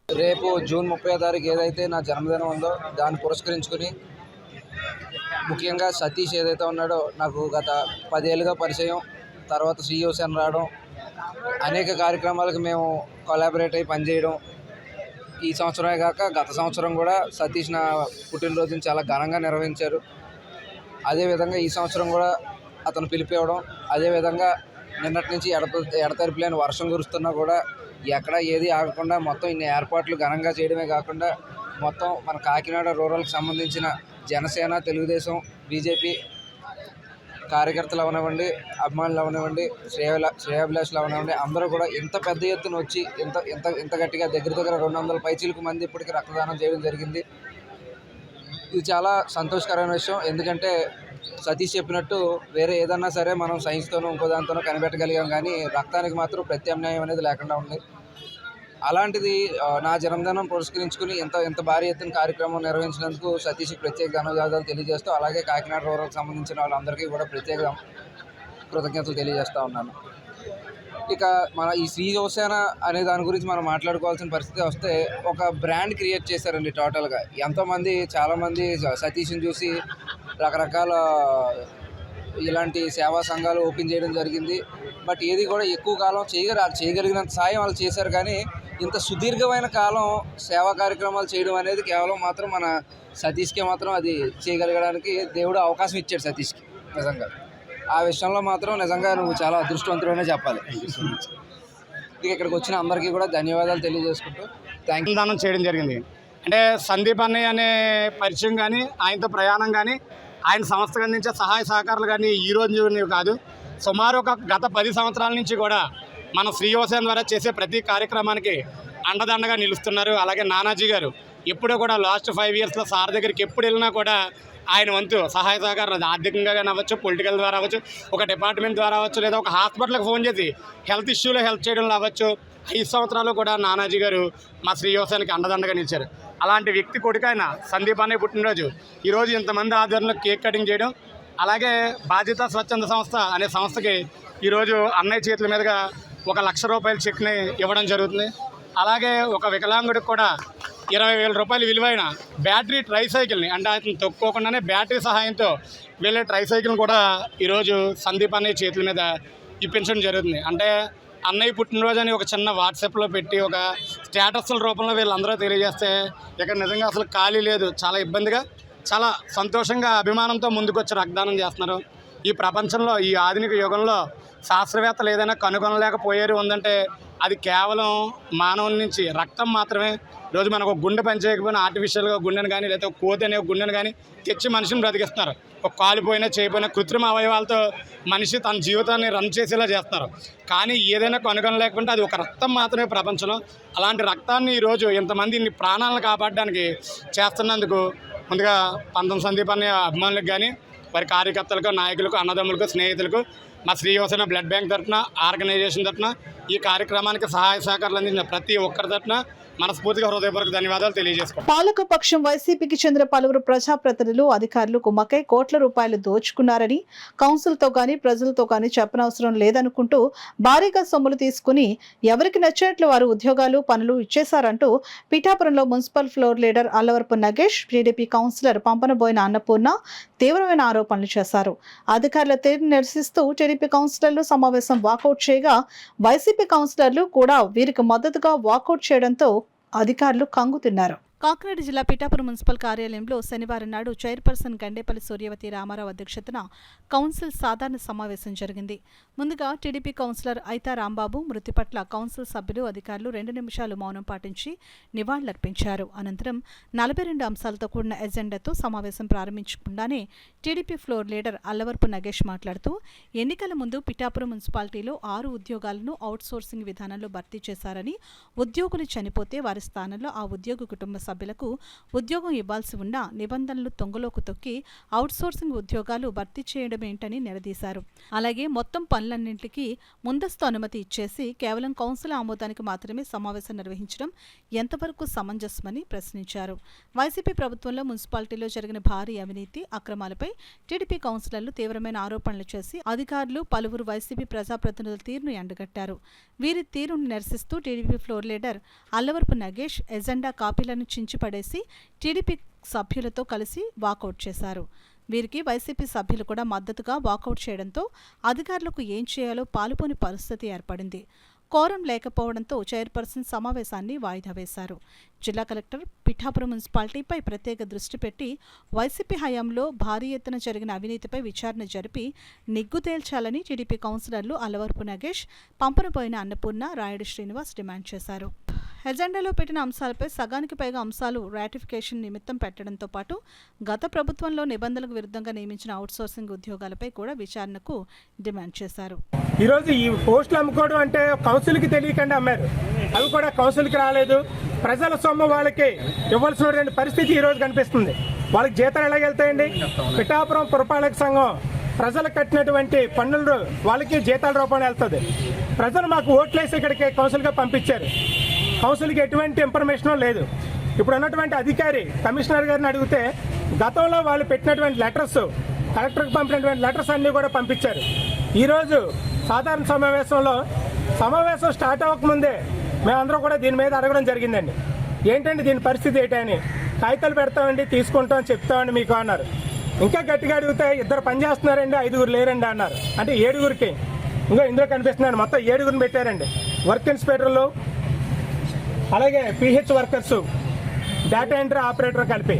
రేపు జూన్ 30వ తారీఖు ఏదైతే నా జన్మదినం ఉందో దాన్ని పురస్కరించుకుని ముఖ్యంగా సతీష్ ఏదైతే ఉన్నాడో నాకు గత 10 ఏళ్ళుగా పరిచయం. తర్వాత శ్రీ యువసేన రావడం, అనేక కార్యక్రమాలకు మేము కొలాబరేట్ అయ్యి పనిచేయడం. ఈ సంవత్సరమే కాక గత సంవత్సరం కూడా సతీష్ నా పుట్టినరోజుని చాలా ఘనంగా నిర్వహించారు. అదేవిధంగా ఈ సంవత్సరం కూడా అతను పిలిపివ్వడం, అదేవిధంగా నిన్నటి నుంచి ఎడతెరిపి లేని వర్షం కురుస్తున్నా కూడా ఎక్కడ ఏది ఆగకుండా మొత్తం ఇన్ని ఏర్పాట్లు ఘనంగా చేయడమే కాకుండా మొత్తం మన కాకినాడ రూరల్కి సంబంధించిన జనసేన, తెలుగుదేశం, బీజేపీ కార్యకర్తలు అవనివ్వండి, అభిమానులు అవనివ్వండి, శ్రేయాభిలాషులు అవనివ్వండి, అందరూ కూడా ఇంత పెద్ద ఎత్తున వచ్చి ఇంత గట్టిగా దగ్గర 200 పైచీలకు మంది ఇప్పటికీ రక్తదానం చేయడం జరిగింది. ఇది చాలా సంతోషకరమైన విషయం. ఎందుకంటే సతీష్ చెప్పినట్టు వేరే ఏదన్నా సరే మనం సైన్స్తోనో ఇంకో దాంతోనో కనిపెట్టగలిగాం, కానీ రక్తానికి మాత్రం ప్రత్యామ్నాయం అనేది లేకుండా ఉంది. అలాంటిది నా జన్మదినం పురస్కరించుకుని ఇంత భారీ ఎత్తున కార్యక్రమం నిర్వహించినందుకు సతీష్కి ప్రత్యేక ధన్యవాదాలు తెలియజేస్తూ, అలాగే కాకినాడ రూరల్కి సంబంధించిన వాళ్ళందరికీ కూడా ప్రత్యేక కృతజ్ఞతలు తెలియజేస్తూ ఉన్నాను. ఇక మన ఈ శ్రీ యువసేన అనే దాని గురించి మనం మాట్లాడుకోవాల్సిన పరిస్థితి వస్తే ఒక బ్రాండ్ క్రియేట్ చేశారండి టోటల్గా. ఎంతోమంది చాలామంది సతీష్ని చూసి రకరకాల ఇలాంటి సేవా సంఘాలు ఓపెన్ చేయడం జరిగింది. బట్ ఏది కూడా ఎక్కువ కాలం చేయగలిగినంత సాయం వాళ్ళు చేశారు, కానీ ఇంత సుదీర్ఘమైన కాలం సేవా కార్యక్రమాలు చేయడం అనేది కేవలం మాత్రం మన సతీష్కే మాత్రం అది చేయగలగడానికి దేవుడు అవకాశం ఇచ్చాడు సతీష్కి. నిజంగా ఆ విషయంలో మాత్రం నిజంగా నువ్వు చాలా అదృష్టవంతుడనే చెప్పాలి. ఇక ఇక్కడికి వచ్చిన అందరికీ కూడా ధన్యవాదాలు తెలియజేసుకుంటూ థ్యాంక్ యూ. దానం చేయడం జరిగింది. అంటే సందీప్ అన్నయ్య అనే పరిచయం కానీ, ఆయనతో ప్రయాణం కానీ, ఆయన సంస్థకు అందించే సహాయ సహకారాలు కానీ ఈ రోజు కాదు, సుమారు ఒక గత 10 సంవత్సరాల నుంచి కూడా మన శ్రీ యువసేన ద్వారా చేసే ప్రతి కార్యక్రమానికి అండదండగా నిలుస్తున్నారు. అలాగే నానాజీ గారు ఎప్పుడూ కూడా లాస్ట్ 5 ఇయర్స్లో సార్ దగ్గరికి ఎప్పుడు వెళ్ళినా కూడా ఆయన వంతు సహాయ సహకారం ఆర్థికంగా కానీ అవ్వచ్చు, పొలిటికల్ ద్వారా అవ్వచ్చు, ఒక డిపార్ట్మెంట్ ద్వారా అవ్వచ్చు, లేదా ఒక హాస్పిటల్కి ఫోన్ చేసి హెల్త్ ఇష్యూలో హెల్ప్ చేయడంలో అవ్వచ్చు. 5 సంవత్సరాలు కూడా నానాజీ గారు మా శ్రీ యువసేనకి అండదండగా నిలిచారు. అలాంటి వ్యక్తి కొడుకైన సందీప్ అనే పుట్టినరోజు ఈరోజు ఇంతమంది ఆధ్వర్యంలో కేక్ కటింగ్ చేయడం, అలాగే బాధ్యత స్వచ్ఛంద సంస్థ అనే సంస్థకి ఈరోజు అన్నయ్య చేతుల మీదుగా ఒక ₹1,00,000 చెక్ని ఇవ్వడం జరుగుతుంది. అలాగే ఒక వికలాంగుడికి కూడా ₹20,000 విలువైన బ్యాటరీ ట్రైసైకిల్ని, అంటే అతను తొక్కోకుండానే బ్యాటరీ సహాయంతో వెళ్ళే ట్రైసైకిల్ని కూడా ఈరోజు సందీప్ అన్నయ్య చేతుల మీద ఇప్పించడం జరుగుతుంది. అంటే అన్నయ్య పుట్టినరోజు అని ఒక చిన్న వాట్సాప్లో పెట్టి ఒక స్టేటస్ల రూపంలో వీళ్ళందరూ తెలియజేస్తే ఇక్కడ నిజంగా అసలు ఖాళీ లేదు. చాలా ఇబ్బందిగా, చాలా సంతోషంగా, అభిమానంతో ముందుకు వచ్చి రక్తదానం చేస్తున్నారు. ఈ ప్రపంచంలో, ఈ ఆధునిక యుగంలో శాస్త్రవేత్తలు ఏదైనా కనుగొనలేకపోయారు ఉందంటే అది కేవలం మానవుని నుంచి రక్తం మాత్రమే. రోజు మనకు ఒక గుండె పనిచేయకపోయినా ఆర్టిఫిషియల్గా గుండెను కానీ, లేదా కోతి అనే గుండెను కానీ తెచ్చి మనిషిని బ్రతికిస్తున్నారు. ఒక కాలిపోయినా చేయపోయినా కృత్రిమ అవయవాలతో మనిషి తన జీవితాన్ని రన్ చేసేలా చేస్తున్నారు. కానీ ఏదైనా కనుగొనలేకపోతే అది ఒక రక్తం మాత్రమే ప్రపంచంలో. అలాంటి రక్తాన్ని ఈరోజు ఇంతమంది ఇన్ని ప్రాణాలను కాపాడడానికి చేస్తున్నందుకు ముందుగా పంతం సందీప్ అనే అభిమానులకు కానీ, వారి కార్యకర్తలకు, నాయకులకు, అన్నదమ్ములకు, స్నేహితులకు, మా శ్రీ యువసేన బ్లడ్ బ్యాంక్ తరఫున, ఆర్గనైజేషన్ తరఫున, ఈ కార్యక్రమానికి సహాయ సహకారాలు అందించిన ప్రతి ఒక్కరి తరఫున మనస్ఫూర్తిగా హృదయపూర్వక ధన్యవాదాలు తెలియజేసుకుంటాం. పాలక పక్షం వైసీపీకి చెందిన పలువురు ప్రజాప్రతినిధులు అధికారులు కుమ్మకై కోట్ల రూపాయలు దోచుకున్నారని, కౌన్సిల్తో గాని ప్రజలతో గాని చెప్పనవసరం లేదనుకుంటూ భారీగా సొమ్ములు తీసుకుని ఎవరికి నచ్చినట్లు వారు ఉద్యోగాలు పనులు ఇచ్చేశారంటూ పిఠాపురంలో municipal floor leader Allavarapu Nagesh, TDP councillor Pampanaboyina Annapurna తీవ్రమైన ఆరోపణలు చేశారు. అధికారుల తీరును నిరసిస్తూ టీడీపీ కౌన్సిలర్లు సమావేశం వాకౌట్ చేయగా వైసీపీ కౌన్సిలర్లు కూడా వీరికి మద్దతుగా వాకౌట్ చేయడంతో అధికారులు కంగుతిన్నారు. కాకినాడ జిల్లా పిఠాపురం మున్సిపల్ కార్యాలయంలో శనివారం నాడు చైర్పర్సన్ గండేపల్లి సూర్యవతి రామారావు అధ్యక్షతన కౌన్సిల్ సాధారణ సమావేశం జరిగింది. ముందుగా టీడీపీ కౌన్సిలర్ ఐతా రాంబాబు మృతి పట్ల కౌన్సిల్ సభ్యులు అధికారులు 2 నిమిషాలు మౌనం పాటించి నివాళులర్పించారు. అనంతరం 42 అంశాలతో కూడిన ఎజెండాతో సమావేశం ప్రారంభించకుండానే TDP floor leader Allavarapu Nagesh మాట్లాడుతూ ఎన్నికల ముందు పిఠాపురం మున్సిపాలిటీలో 6 ఉద్యోగాలను అవుట్సోర్సింగ్ విధానంలో భర్తీ చేశారని, ఉద్యోగులు చనిపోతే వారి స్థానంలో ఆ ఉద్యోగి కుటుంబ సభ్యులకు ఉద్యోగం ఇవ్వాల్సి ఉన్న నిబంధనలు తొంగలోకి తొక్కి అవుట్సోర్సింగ్ ఉద్యోగాలు భర్తీ చేయడమేంటని నిలదీశారు. అలాగే మొత్తం పనులన్నింటికీ ముందస్తు అనుమతి ఇచ్చేసి కేవలం కౌన్సిల్ ఆమోదానికి మాత్రమే సమావేశం నిర్వహించడం ఎంతవరకు సమంజసమని ప్రశ్నించారు. వైసీపీ ప్రభుత్వంలో మున్సిపాలిటీలో జరిగిన భారీ అవినీతి అక్రమాలపై టీడీపీ కౌన్సిలర్లు తీవ్రమైన ఆరోపణలు చేసి అధికారులు పలువురు వైసీపీ ప్రజాప్రతినిధుల తీరును ఎండగట్టారు. వీరి తీరును నిరసిస్తూ TDP floor leader Allavarapu Nagesh agenda కాపీలను చించిపడేసి టీడీపీ సభ్యులతో కలిసి వాకౌట్ చేశారు. వీరికి వైసీపీ సభ్యులు కూడా మద్దతుగా వాకౌట్ చేయడంతో అధికారులకు ఏం చేయాలో పాలుపోని పరిస్థితి ఏర్పడింది. కోరం లేకపోవడంతో చైర్పర్సన్ సమావేశాన్ని వాయిదా వేశారు. జిల్లా కలెక్టర్ పిఠాపురం మున్సిపాలిటీపై ప్రత్యేక దృష్టి పెట్టి వైసీపీ హయాంలో భారీ ఎత్తున జరిగిన అవినీతిపై విచారణ జరిపి నిగ్గు తేల్చాలని టీడీపీ కౌన్సిలర్లు అల్లవరపు నగేష్, పంపనబోయిన అన్నపూర్ణ, రాయుడు శ్రీనివాస్ డిమాండ్ చేశారు. ఎజెండాలో పెట్టిన అంశాలపై సగానికి పైగా అంశాలు రాటిఫికేషన్ నిమిత్తం పెట్టడంతో పాటు గత ప్రభుత్వంలో నిబంధనలకు విరుద్ధంగా నియమించిన అవుట్సోర్సింగ్ ఉద్యోగాలపై కూడా విచారణకు డిమాండ్ చేశారు. ఈరోజు ఈ పోస్టులు అమ్ముకోవడం అంటే కౌన్సిల్కి తెలియకుండా అమ్మారు. అవి కూడా కౌన్సిల్కి రాలేదు. ప్రజల సొమ్ము వాళ్ళకి ఇవ్వాల్సిన పరిస్థితి ఈరోజు కనిపిస్తుంది. వాళ్ళకి జీతాలు ఎలాగెళ్తాయండి? పిఠాపురం పురపాలక సంఘం ప్రజలు కట్టినటువంటి పన్నులు వాళ్ళకి జీతాల రూపంలో వెళ్తుంది. ప్రజలు మాకు ఓట్లేసి ఇక్కడికి కౌన్సిల్గా పంపించారు. కౌన్సిల్కి ఎటువంటి ఇన్ఫర్మేషన్ లేదు. ఇప్పుడు ఉన్నటువంటి అధికారి కమిషనర్ గారిని అడిగితే గతంలో వాళ్ళు పెట్టినటువంటి లెటర్స్, కలెక్టర్కి పంపినటువంటి లెటర్స్ అన్నీ కూడా పంపించారు. ఈరోజు సాధారణ సమావేశం స్టార్ట్ అవ్వకముందే మేమందరం కూడా దీని మీద అడగడం జరిగిందండి. ఏంటండి దీని పరిస్థితి ఏంటని? కాగితాలు పెడతామండి, తీసుకుంటాం, చెప్తామండి మీకు అన్నారు. ఇంకా గట్టిగా అడిగితే 2 పని చేస్తున్నారండి, 5 లేరండి అన్నారు. అంటే 7 ఇంకా ఇందులో కనిపిస్తున్నాను, మొత్తం 7 పెట్టారండి. వర్క్ ఇన్స్పెక్టర్లు, అలాగే pH workers, data entry operator కలిపి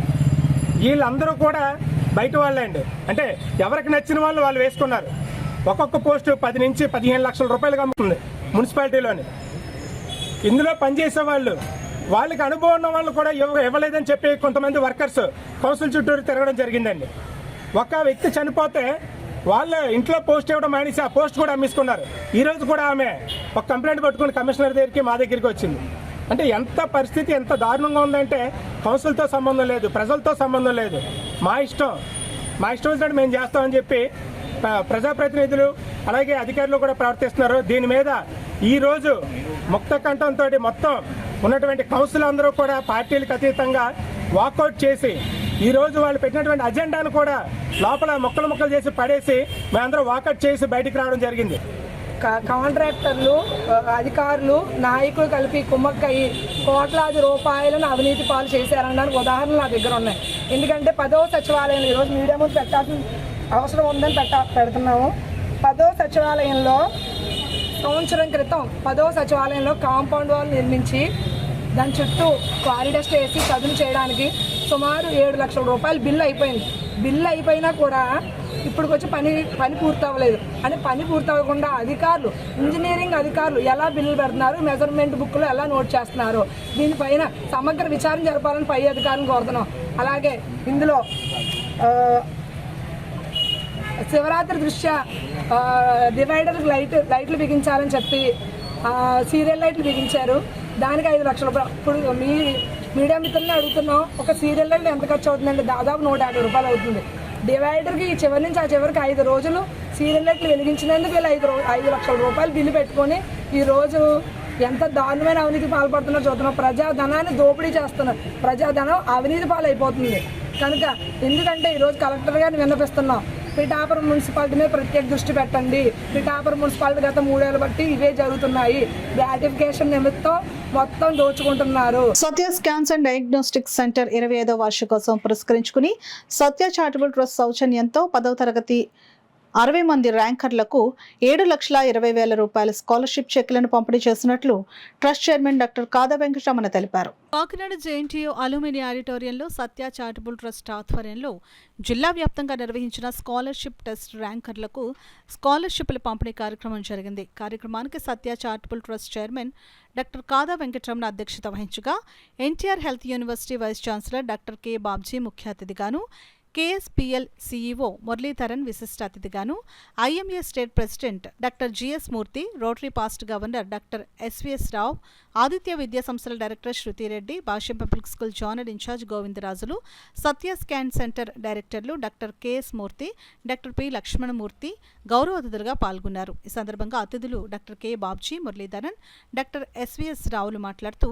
వీళ్ళందరూ కూడా బయట వాళ్ళే అండి. అంటే ఎవరికి నచ్చిన వాళ్ళు వేసుకున్నారు. ఒక్కొక్క పోస్టు 10 నుంచి 15 లక్షల రూపాయలుగా అమ్ముతుంది మున్సిపాలిటీలోని. ఇందులో పనిచేసే వాళ్ళకి అనుభవం ఉన్న వాళ్ళు కూడా ఇవ్వలేదని చెప్పి కొంతమంది వర్కర్స్ కౌన్సిల్ చుట్టూరు తిరగడం జరిగిందండి. ఒక వ్యక్తి చనిపోతే వాళ్ళు ఇంట్లో పోస్ట్ ఇవ్వడం మానేసి ఆ పోస్ట్ కూడా అమ్మేసుకున్నారు. ఈరోజు కూడా ఆమె ఒక కంప్లైంట్ పట్టుకుని కమిషనర్ దగ్గరికి, మా దగ్గరికి వచ్చింది. అంటే ఎంత పరిస్థితి ఎంత దారుణంగా ఉందంటే కౌన్సిల్తో సంబంధం లేదు, ప్రజలతో సంబంధం లేదు, మా ఇష్టం వచ్చినట్టు మేము చేస్తామని చెప్పి ప్రజాప్రతినిధులు అలాగే అధికారులు కూడా ప్రవర్తిస్తున్నారు. దీని మీద ఈరోజు ముక్త కంఠంతో మొత్తం ఉన్నటువంటి కౌన్సిల్ అందరూ కూడా పార్టీలకు అతీతంగా వాకౌట్ చేసి ఈరోజు వాళ్ళు పెట్టినటువంటి అజెండాను కూడా లోపల ముక్కలు చేసి పడేసి మేమందరం వాకౌట్ చేసి బయటికి రావడం జరిగింది. కాంట్రాక్టర్లు, అధికారులు, నాయకులు కలిపి కుమ్మక్కయి కోట్లాది రూపాయలను అవినీతి పాలు చేశారనడానికి ఉదాహరణలు నా దగ్గర ఉన్నాయి. ఎందుకంటే 10వ సచివాలయంలో ఈరోజు మీడియా ముందు పెట్టాల్సిన అవసరం ఉందని పెడుతున్నాము. 10వ సచివాలయంలో సంవత్సరం క్రితం 10వ సచివాలయంలో కాంపౌండ్ వాల్ నిర్మించి దాని చుట్టూ కారిడార్స్ వేసి చదును చేయడానికి సుమారు 7 లక్షల రూపాయలు బిల్లు అయిపోయింది. బిల్లు అయిపోయినా కూడా ఇప్పుడు వచ్చి పని పూర్తవ్వలేదు. అంటే పని పూర్తవ్వకుండా అధికారులు, ఇంజనీరింగ్ అధికారులు ఎలా బిల్లులు పెడుతున్నారు, మెజర్మెంట్ బుక్లు ఎలా నోట్ చేస్తున్నారు, దీనిపైన సమగ్ర విచారణ జరపాలని పై అధికారులను కోరుతున్నాం. అలాగే ఇందులో శివరాత్రి దృష్ట్యా డివైడర్కి లైట్లు బిగించాలని చెప్పి సీరియల్ లైట్లు బిగించారు. దానికి 5 లక్షల రూపాయలు. ఇప్పుడు మీడియా మిత్రులని అడుగుతున్నాం, ఒక సీరియల్ లైట్ ఎంత ఖర్చు అవుతుందండి? దాదాపు 150 రూపాయలు అవుతుంది. డివైడర్కి ఈ చివరి నుంచి ఆ చివరికి 5 రోజులు సీరియల్ లైట్లు వెలిగించినందుకు వీళ్ళు 5 లక్షల రూపాయలు బిల్లు పెట్టుకొని ఈరోజు ఎంత దారుణమైన అవినీతి పాల్పడుతున్నారో చూస్తున్నాం. ప్రజాధనాన్ని దోపిడీ చేస్తున్నారు, ప్రజాధనం అవినీతి పాలైపోతుంది. కనుక ఎందుకంటే ఈరోజు కలెక్టర్ గారిని విన్నపిస్తున్నాం, పిఠాపురం మున్సిపాలిటీ మీద ప్రత్యేక దృష్టి పెట్టండి. పిఠాపురం మున్సిపాలిటీ గత 3 ఏళ్ళు బట్టి ఇవే జరుగుతున్నాయి. గ్రాటిఫికేషన్ నిమిత్తం మొత్తం దోచుకుంటున్నారు. సత్య స్కాన్స్ అండ్ డయాగ్నోస్టిక్ సెంటర్ 25వ వార్షికోత్సవం పురస్కరించుకుని సత్య చారిటబుల్ ట్రస్ట్ సౌజన్యంతో 10వ తరగతి 60 మంది ర్యాంకర్లకు 7,20,000 రూపాయల స్కాలర్షిప్ చెక్కులను పంపిణీ చేసినట్లు trust chairman doctor Kada Venkataramana తెలిపారు. కాకినాడ జేఎన్టీయూ అల్యూమిని ఆడిటోరియంలో సత్య చారిటబుల్ ట్రస్ట్ ఆధ్వర్యంలో జిల్లా వ్యాప్తంగా నిర్వహించిన స్కాలర్షిప్ టెస్ట్ ర్యాంకర్లకు స్కాలర్షిప్ల పంపిణీ కార్యక్రమం జరిగింది. కార్యక్రమానికి Satya charitable trust chairman doctor Kada Venkataramana అధ్యక్షత వహించగా NTR health university vice chancellor doctor K Babji ముఖ్య అతిథిగాను, KSPL CEO మురళీధరన్ విశిష్ట అతిథిగాను, IMA state president doctor GS Murthy, Rotary past governor doctor SVS Rao, Aditya విద్యా సంస్థల director Shruti Reddy, Bhashyam public school zonal in-charge Govindarajulu, Satya scan centre డైరెక్టర్లు doctor KS Murthy, doctor P Lakshmanamurthy గౌరవ అతిథులుగా పాల్గొన్నారు. ఈ సందర్భంగా అతిథులు doctor K Babji, Muralidharan, doctor SVS రావులు మాట్లాడుతూ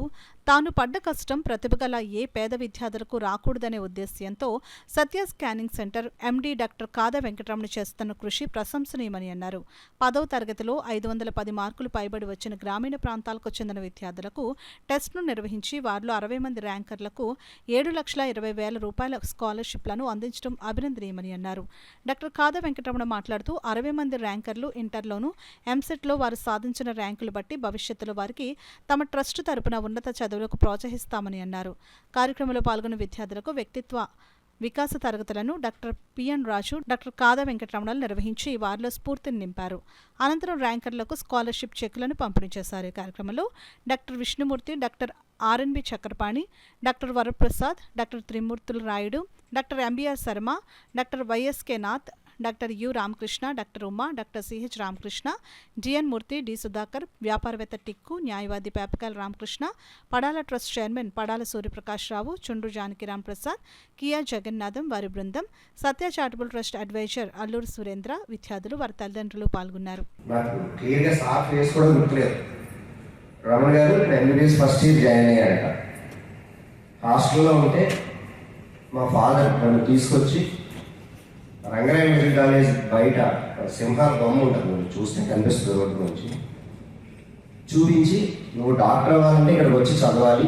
తాను పడ్డ కష్టం ప్రతిభగల ఏ పేద విద్యార్థులకు రాకూడదనే ఉద్దేశ్యంతో సత్య scanning centre MD doctor Kada Venkataramana చేస్తున్న కృషి ప్రశంసనీయమని అన్నారు. 10వ తరగతిలో 510 మార్కులు పైబడి వచ్చిన గ్రామీణ ప్రాంతాలకు చెందిన విద్యార్థులకు టెస్ట్ను నిర్వహించి వారిలో 60 మంది ర్యాంకర్లకు 7,20,000 రూపాయల స్కాలర్షిప్లను అందించడం అభినందనీయమని అన్నారు. డాక్టర్ కాదా వెంకటరమణ మాట్లాడుతూ 60 మంది ర్యాంకర్లు ఇంటర్లోనూ ఎంసెట్లో వారు సాధించిన ర్యాంకులు బట్టి భవిష్యత్తులో వారికి తమ ట్రస్ట్ తరపున ఉన్నత చదువులకు ప్రోత్సహిస్తామని అన్నారు. కార్యక్రమంలో పాల్గొన్న విద్యార్థులకు వ్యక్తిత్వ వికాస తరగతులను డాక్టర్ PN రాజు, డాక్టర్ కాదా వెంకటరమణలు నిర్వహించి వారిలో స్ఫూర్తిని నింపారు. అనంతరం ర్యాంకర్లకు స్కాలర్షిప్ చెక్కులను పంపిణీ చేశారు. ఈ కార్యక్రమంలో doctor Vishnumurthy, doctor RNB Chakrapani, doctor Varaprasad, doctor Trimurthula Rayudu, doctor MBR Sharma, doctor YSK Nath, doctor U Ramakrishna, doctor Uma, doctor CH Ramakrishna, DN Murthy, D Sudhakar, వ్యాపారవేత్త టిక్కు, న్యాయవాది పేపకాల రామకృష్ణ, పడాల ట్రస్ట్ చైర్మన్ పడాల సూర్యప్రకాష్ రావు, చుండ్రు జానకిరామ్ ప్రసాద్, కియా జగన్నాథం, వారి బృందం, Satya charitable trust adviser Alluru Surendra, విద్యార్థులు, వారి తల్లిదండ్రులు పాల్గొన్నారు. రమణ గారు MBBS ఫస్ట్ ఇయర్ జాయిన్ అయ్యాడట. హాస్టల్లో ఉంటే మా ఫాదర్ నన్ను తీసుకొచ్చి రంగరాయ మెడికల్ కాలేజ్ బయట సింహాల బొమ్మ ఉంటుంది, నువ్వు చూస్తే కనిపిస్తుంది రోడ్డు నుంచి, చూపించి నువ్వు డాక్టర్ అవ్వాలంటే ఇక్కడికి వచ్చి చదవాలి,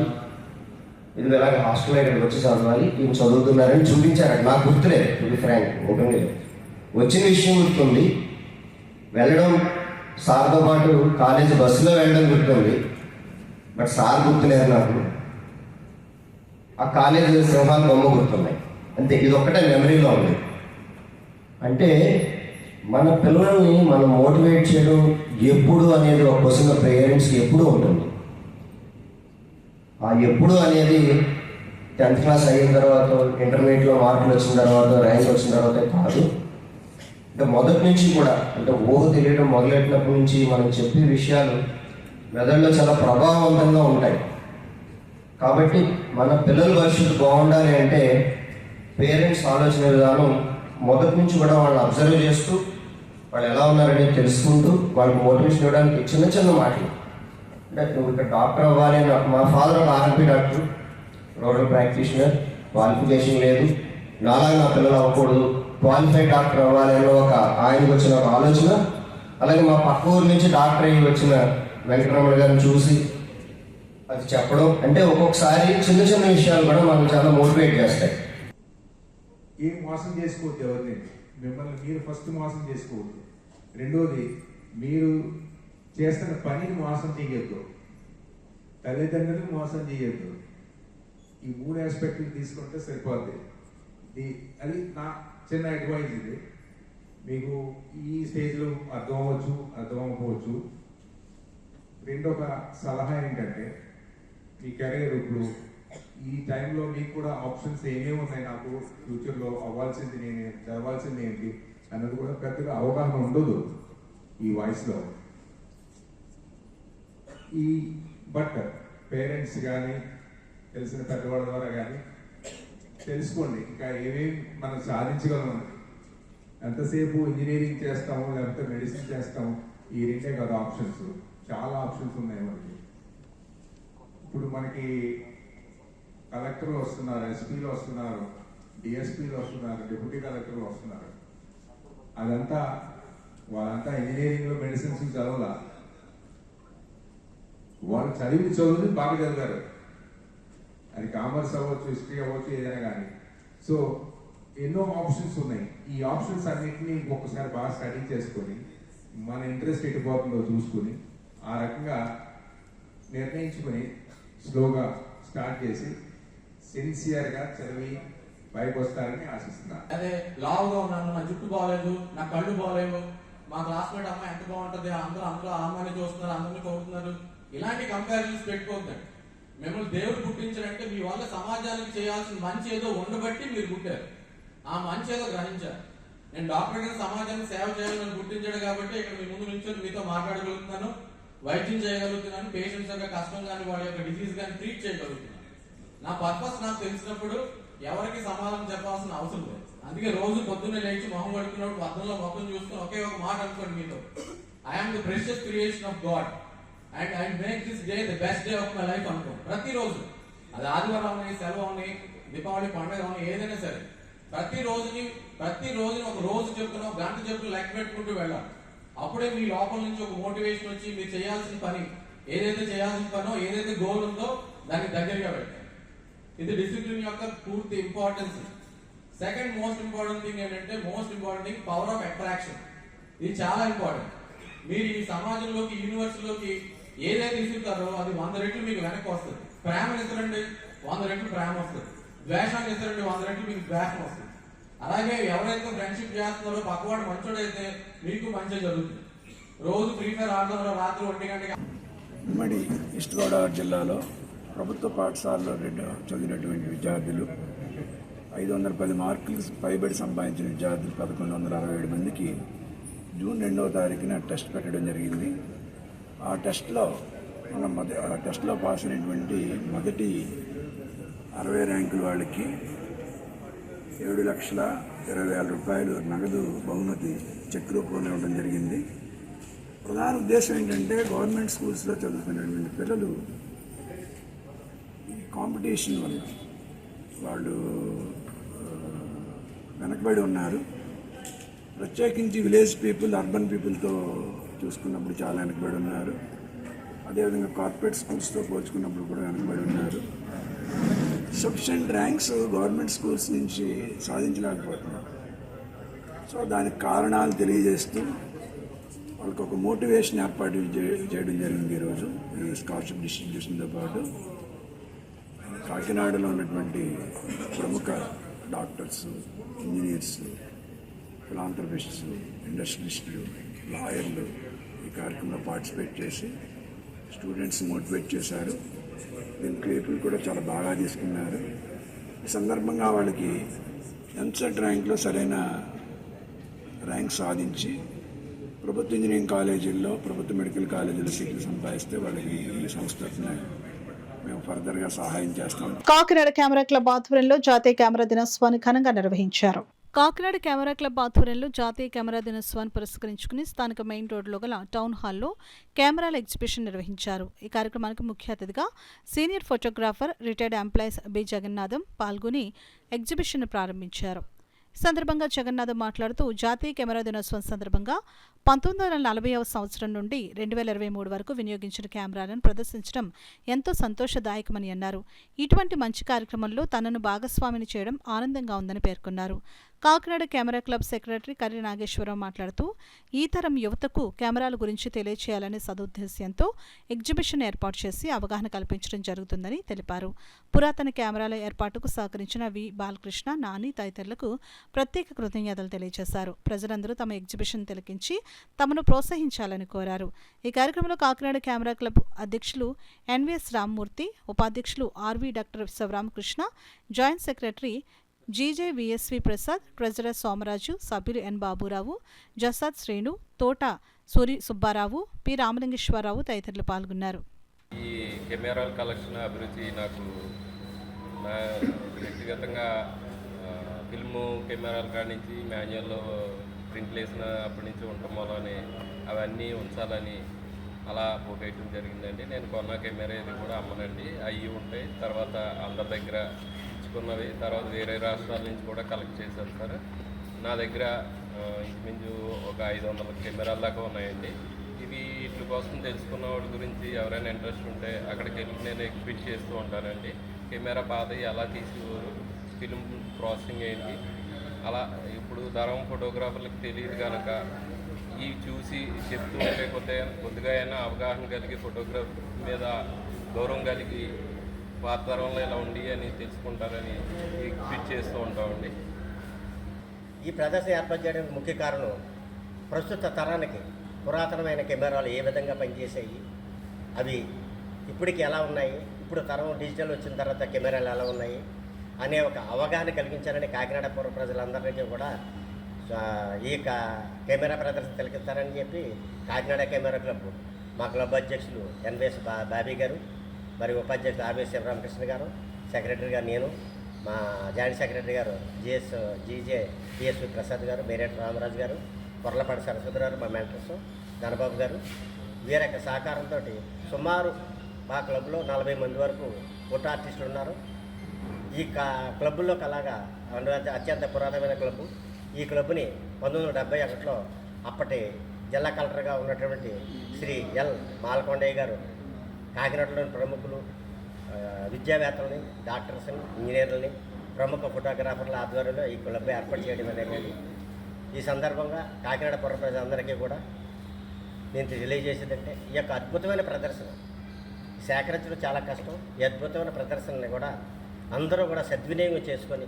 ఇది ఇలాగ హాస్టల్లో ఇక్కడికి వచ్చి చదవాలి, నేను చదువుతున్నారని చూపించారు. నాకు గుర్తులేదు, ఇది ఫ్రాంక్ ఓపెన్ లేదు, వచ్చిన విషయం గుర్తుంది, వెళ్ళడం సార్తో పాటు కాలేజీ బస్సులో వెళ్ళడం గుర్తుంది, బట్ సార్ గుర్తులేదు నాకు. ఆ కాలేజీ సింహాల బొమ్మ గుర్తున్నాయి అంతే, ఇది ఒక్కటే మెమరీలో ఉంది. అంటే మన పిల్లల్ని మనం మోటివేట్ చేయడం ఎప్పుడు అనేది ఒక క్వశ్చన్ పేరెంట్స్కి ఎప్పుడూ ఉంటుంది. ఆ ఎప్పుడు అనేది 10th క్లాస్ అయిన తర్వాత, ఇంటర్మీడియట్లో మార్కులు వచ్చిన తర్వాత, ర్యాంక్ వచ్చిన తర్వాత కాదు, అంటే మొదటి నుంచి కూడా, అంటే ఊహ తెలియడం మొదలెట్టినప్పటి నుంచి మనం చెప్పే విషయాలు మెదడులో చాలా ప్రభావవంతంగా ఉంటాయి. కాబట్టి మన పిల్లల భవిష్యత్తు బాగుండాలి అంటే పేరెంట్స్ ఆలోచన విధానం మొదటి నుంచి కూడా వాళ్ళని అబ్జర్వ్ చేస్తూ వాళ్ళు ఎలా ఉన్నారనేది తెలుసుకుంటూ వాళ్ళకి మోటివేషన్ ఇవ్వడానికి చిన్న చిన్న మాటలు, అంటే నువ్వు ఇక్కడ డాక్టర్ అవ్వాలి. మా ఫాదర్ ఒక RNP doctor, rural practitioner, qualification లేదు, నాలాగా నా పిల్లలు అవ్వకూడదు, క్వాలిఫైడ్ డాక్టర్ అవ్వాలి అని ఆయనకు వచ్చిన ఒక ఆలోచన. అలాగే మా పక్క ఊరు నుంచి డాక్టర్ అయ్యి వచ్చిన వెంకటరమణ గారిని చూసి అది చెప్పడం, అంటే ఒక్కొక్కసారి చిన్న చిన్న విషయాలు కూడా మనం చాలా మోటివేట్ చేస్తాయి. ఏం మోసం చేసుకోవద్దు ఎవరిని, మిమ్మల్ని మీరు ఫస్ట్ మోసం చేసుకోవద్దు. రెండోది, మీరు చేస్తున్న పనిని మోసం చేయొద్దు, తల్లిదండ్రులకు మోసం చేయొద్దు. ఈ 3 ఆస్పెక్ట్లు తీసుకుంటే సరిపోద్ది. అది నా చిన్న అడ్వైజ్. ఇది మీకు ఈ స్టేజ్లో అర్థం అవ్వచ్చు, అర్థం అవ్వకపోవచ్చు. రెండొక సలహా ఏంటంటే, మీ కెరీర్ ఇప్పుడు ఈ టైంలో మీకు కూడా ఆప్షన్స్ ఏమేమి ఉన్నాయి, నాకు ఫ్యూచర్లో అవ్వాల్సింది నేను చదవాల్సింది ఏంటి అన్నది కూడా పెద్దగా అవగాహన ఉండదు ఈ వయసులో. బట్ పేరెంట్స్ కానీ తెలిసిన పెద్దవాళ్ళ ద్వారా కానీ తెలుసుకోండి ఇంకా ఏమేమి మనం సాధించగలం. ఎంతసేపు ఇంజనీరింగ్ చేస్తాము లేకపోతే మెడిసిన్ చేస్తాము, ఈ రెండే కదా ఆప్షన్స్, చాలా ఆప్షన్స్ ఉన్నాయి మనకి. ఇప్పుడు మనకి కలెక్టర్లు వస్తున్నారు, ఎస్పీలు వస్తున్నారు, డిఎస్పీలు వస్తున్నారు, డిప్యూటీ కలెక్టర్లు వస్తున్నారు. అదంతా వాళ్ళంతా ఇంజనీరింగ్లో మెడిసిన్స్ చదవాల, వాళ్ళు చదువుని బాగా చదివారు. అది కామర్స్ అవ్వచ్చు, హిస్టరీ అవ్వచ్చు, ఏదైనా కానీ. సో ఎన్నో ఆప్షన్స్ ఉన్నాయి. ఈ ఆప్షన్స్ అన్నింటినీ ఒక్కసారి బాగా స్టడీ చేసుకొని మన ఇంట్రెస్ట్ ఎటు పోతుందో చూసుకుని ఆ రకంగా నిర్ణయించుకొని స్లోగా స్టార్ట్ చేసి సిన్సియర్గా చదివి పైకి వస్తారని ఆశిస్తున్నాను. అదే లావుగా ఉన్నాను, నా జుట్టు బాగలేదు, నా కళ్ళు బాగలేవు, మా క్లాస్మేట్ అమ్మాయి ఎంత బాగుంటుంది, అందరూ ఆ అమ్మాయిని చూస్తున్నారు, అందరినీ కోరుతున్నారు, ఇలాంటి కంపారిజన్స్ పెట్టుకోవద్దండి. మిమ్మల్ని దేవుడు పుట్టించారంటే మీ వల్ల సమాజానికి చేయాల్సిన మంచి ఏదో ఉండబట్టి మీరు పుట్టారు. ఆ మంచి ఏదో గ్రహించారు. నేను డాక్టర్ గారు సమాజానికి సేవ చేయాలని పుట్టించాడు కాబట్టి ఇక్కడ మీ ముందు నుంచి మీతో మాట్లాడగలుగుతున్నాను, వైద్యం చేయగలుగుతున్నాను, పేషెంట్స్ యొక్క కష్టం కానీ వాళ్ళ యొక్క డిసీజ్ కానీ ట్రీట్ చేయగలుగుతున్నాను. నా పర్పస్ నాకు తెలిసినప్పుడు ఎవరికి సమాధానం చెప్పాల్సిన అవసరం లేదు. అందుకే రోజు పొద్దున్నే లేచి మొహం కడుక్కున్నప్పుడు అద్దంలో మొహం చూసుకుని ఒకే ఒక మాట అనుకోండి మీతో, I'm the precious creation of God and I make this day the best day of my life అనుకోండి. ప్రతిరోజు, అది ఆదివారం అవని, సెలవు అవని, దీపావళి పండుగ అవని, ఏదైనా సరే ప్రతి రోజుని ఒక రోజు చెప్పుకుని ఒక గంట చెప్పుకుని లెక్క పెట్టుకుంటూ వెళ్ళాలి. అప్పుడే మీ లోపల నుంచి ఒక మోటివేషన్ వచ్చి మీరు చేయాల్సిన పని ఏదైతే చేయాల్సిన పనో, ఏదైతే గోల్ ఉందో దానికి దగ్గరగా పెట్టాలి. ఇది డిసిప్లిన్ యొక్క పూర్తి importance. Second most important thing ఏంటంటే పవర్ ఆఫ్ అట్రాక్షన్. ఇది చాలా ఇంపార్టెంట్. మీరు ఈ సమాజంలోకి, యూనివర్సిటీలోకి ఏదైతే ఇస్తారో అది 100 రెట్లు మీకు వెనక్కి వస్తుంది. ప్రేమను ఇస్తారండి, 100 రెట్లు ప్రేమ వస్తుంది. ద్వేషాన్ని ఇస్తారండి, 100 రెట్లు మీకు ద్వేషం వస్తుంది. అలాగే ఎవరైతే ఫ్రెండ్షిప్ చేస్తున్నారో పక్కవాడు మంచోడైతే మీకు మంచి జరుగుతుంది. రోజు ఫ్రీ ఫైర్ ఆడడంలో రాత్రి 1 గంటకి. ఉమ్మడి ఈస్ట్ గోదావరి జిల్లాలో ప్రభుత్వ పాఠశాలలో చదివినటువంటి విద్యార్థులు 510 మార్కులు పైబడి సంపాదించిన విద్యార్థులు 1167 మందికి జూన్ 2వ తారీఖున టెస్ట్ పెట్టడం జరిగింది. ఆ టెస్ట్లో పాస్ అయినటువంటి మొదటి 60 ర్యాంకుల వాళ్ళకి 7,20,000 రూపాయలు నగదు బహుమతి చెక్ రూపంలో ఇవ్వడం జరిగింది. ప్రధాన ఉద్దేశం ఏంటంటే గవర్నమెంట్ స్కూల్స్లో చదువుతున్నటువంటి పిల్లలు ఈ కాంపిటీషన్ వల్ల వాళ్ళు వెనకబడి ఉన్నారు. ప్రత్యేకించి విలేజ్ పీపుల్, అర్బన్ పీపుల్తో చూసుకున్నప్పుడు చాలా వెనకబడి ఉన్నారు. అదేవిధంగా కార్పొరేట్ స్కూల్స్తో పోల్చుకున్నప్పుడు కూడా వెనకబడి ఉన్నారు. సఫిషియెంట్ ర్యాంక్స్ గవర్నమెంట్ స్కూల్స్ నుంచి సాధించలేకపోతున్నారు. సో దానికి కారణాలు తెలియజేస్తూ వాళ్ళకి ఒక మోటివేషన్ ఏర్పాటు చేయడం జరిగింది. ఈరోజు ఈ స్కాలర్షిప్ డిస్ట్రిబ్యూషన్తో పాటు కాకినాడలో ఉన్నటువంటి ప్రముఖ డాక్టర్స్, ఇంజనీర్స్, ఫిలాంథ్రపిస్ట్స్, ఇండస్ట్రియలిస్టులు, లాయర్లు ఈ కార్యక్రమంలో పార్టిసిపేట్ చేసి స్టూడెంట్స్ మోటివేట్ చేశారు. దీని క్లియర్లు కూడా చాలా బాగా తీసుకున్నారు. ఈ సందర్భంగా వాళ్ళకి ఎంసెట్ ర్యాంక్లో సరైన ర్యాంక్ సాధించి ప్రభుత్వ ఇంజనీరింగ్ కాలేజీల్లో, ప్రభుత్వ మెడికల్ కాలేజీల్లో సీట్లు సంపాదిస్తే వాళ్ళకి ఈ సంస్థను మేము ఫర్దర్గా సహాయం చేస్తాం. కాకినాడ కెమెరా క్లబ్ ఆధ్వర్యంలో జాతీయ కెమెరా దినోత్సవాన్ని ఘనంగా నిర్వహించారు. కాకినాడ కెమెరా క్లబ్ ఆధ్వర్యంలో జాతీయ కెమెరా దినోత్సవాన్ని పురస్కరించుకుని స్థానిక మెయిన్ రోడ్లో గల టౌన్ హాల్లో కెమెరాల ఎగ్జిబిషన్ నిర్వహించారు. ఈ కార్యక్రమానికి ముఖ్య అతిథిగా senior photographer, retired employees B Jagannatham పాల్గొని ఎగ్జిబిషన్ ప్రారంభించారు. ఈ సందర్భంగా జగన్నాథం మాట్లాడుతూ జాతీయ కెమెరా దినోత్సవం సందర్భంగా 1940వ సంవత్సరం నుండి 2023 వరకు వినియోగించిన కెమెరాలను ప్రదర్శించడం ఎంతో సంతోషదాయకమని అన్నారు. ఇటువంటి మంచి కార్యక్రమంలో తనను భాగస్వామిని చేయడం ఆనందంగా ఉందని పేర్కొన్నారు. Kakinada camera club secretary Karri Nageswararao మాట్లాడుతూ ఈ తరం యువతకు కెమెరాల గురించి తెలియచేయాలనే సదుద్దేశ్యంతో ఎగ్జిబిషన్ ఏర్పాటు చేసి అవగాహన కల్పించడం జరుగుతుందని తెలిపారు. పురాతన కెమెరాల ఏర్పాటుకు సహకరించిన వి బాలకృష్ణ, నాని తదితరులకు ప్రత్యేక కృతజ్ఞతలు తెలియజేశారు. ప్రజలందరూ తమ ఎగ్జిబిషన్ తిలకించి తమను ప్రోత్సహించాలని కోరారు. ఈ కార్యక్రమంలో కాకినాడ కెమెరా క్లబ్ అధ్యక్షులు ఎన్విఎస్ రామ్మూర్తి, ఉపాధ్యక్షులు RV doctor Sivaramakrishna, joint secretary GJ VSV Prasad, treasurer Somaraju, సభ్యులు ఎన్ బాబురావు, జసాద్ శ్రేణు, తోట సూరి సుబ్బారావు, పి రామలింగేశ్వరరావు తదితరులు పాల్గొన్నారు. ఈ కెమెరాల కలెక్షన్ అభిరుచి నాకు వ్యక్తిగతంగా ఫిల్ము కెమెరాల కాడి నుంచి మాన్యువల్లో ప్రింట్లు వేసిన అప్పటి నుంచి ఉండటం వల్లనే అవన్నీ ఉంచాలని అలా పోగేయటం జరిగిందండి. నేను కొన్న కెమెరా ఇది కూడా అమ్మనండి. అవి ఉంటాయి, తర్వాత అందరి దగ్గర ఇచ్చుకున్నవి, తర్వాత వేరే రాష్ట్రాల నుంచి కూడా కలెక్ట్ చేశారు సార్. నా దగ్గర ఇంచుమించు ఒక 500 కెమెరాల దాకా ఉన్నాయండి. ఇవి వీటి కోసం తెలుసుకున్న వాడి గురించి ఎవరైనా ఇంట్రెస్ట్ ఉంటే అక్కడికి వెళ్ళి నేను ఎగ్జిబిట్ చేస్తూ ఉంటానండి. కెమెరా పాత ఎలా తీసేవారు, ఫిల్మ్ ప్రాసెసింగ్ ఏంటి, అలా ఇప్పుడు తరం ఫోటోగ్రాఫర్లకు తెలియదు కనుక ఇవి చూసి చెప్తూ లేకపోతే కొద్దిగా అయినా అవగాహన కలిగి ఫోటోగ్రఫీ మీద గౌరవం కలిగి పాత తరంలో ఇలా ఉండి అని తెలుసుకుంటారని ఎగ్జిబిట్ చేస్తూ ఉంటామండి. ఈ ప్రదర్శన ఏర్పాటు చేయడానికి ముఖ్య కారణం ప్రస్తుత తరానికి పురాతనమైన కెమెరాలు ఏ విధంగా పనిచేసాయి, అవి ఇప్పటికి ఎలా ఉన్నాయి, ఇప్పుడు తరం డిజిటల్ వచ్చిన తర్వాత కెమెరాలు ఎలా ఉన్నాయి అనే ఒక అవగాహన కలిగించాలని కాకినాడ పౌర ప్రజలందరికీ కూడా ఈ కెమెరా ప్రదర్శన తిలకిస్తారని చెప్పి కాకినాడ కెమెరా క్లబ్ మా క్లబ్ అధ్యక్షులు ఎన్విఎస్ బాబీ గారు, మరి ఉపాధ్యక్షులు ఆర్వీఎస్ శివరామకృష్ణ గారు, సెక్రటరీ గారు నేను, మా జాయింట్ సెక్రటరీ గారు పిఎస్వి ప్రసాద్ గారు, మేరేట్ రామరాజు గారు, కొర్లపాటి సరస్వతి గారు, మా మెంటర్స్ ధనబాబు గారు, వీరి యొక్క సహకారంతో సుమారు మా క్లబ్లో 40 మంది వరకు ఫోటో ఆర్టిస్టులు ఉన్నారు. ఈ క్లబ్లో అలాగా అత్యంత పురాతనమైన క్లబ్బు. ఈ క్లబ్ని 1971లో అప్పటి జిల్లా కలెక్టర్గా ఉన్నటువంటి శ్రీ ఎల్ మాలకొండయ్య గారు కాకినాడలోని ప్రముఖులు, విద్యావేత్తలని, డాక్టర్స్ని, ఇంజనీర్లని, ప్రముఖ ఫోటోగ్రాఫర్ల ఆధ్వర్యంలో ఈ క్లబ్ ఏర్పాటు చేయడం అనేది. ఈ సందర్భంగా కాకినాడ పౌర ప్రజలందరికీ కూడా నేను తెలియజేసేదంటే ఈ యొక్క అద్భుతమైన ప్రదర్శన సేకరించడం చాలా కష్టం. ఈ అద్భుతమైన ప్రదర్శనని కూడా అందరూ కూడా సద్వినియోగం చేసుకొని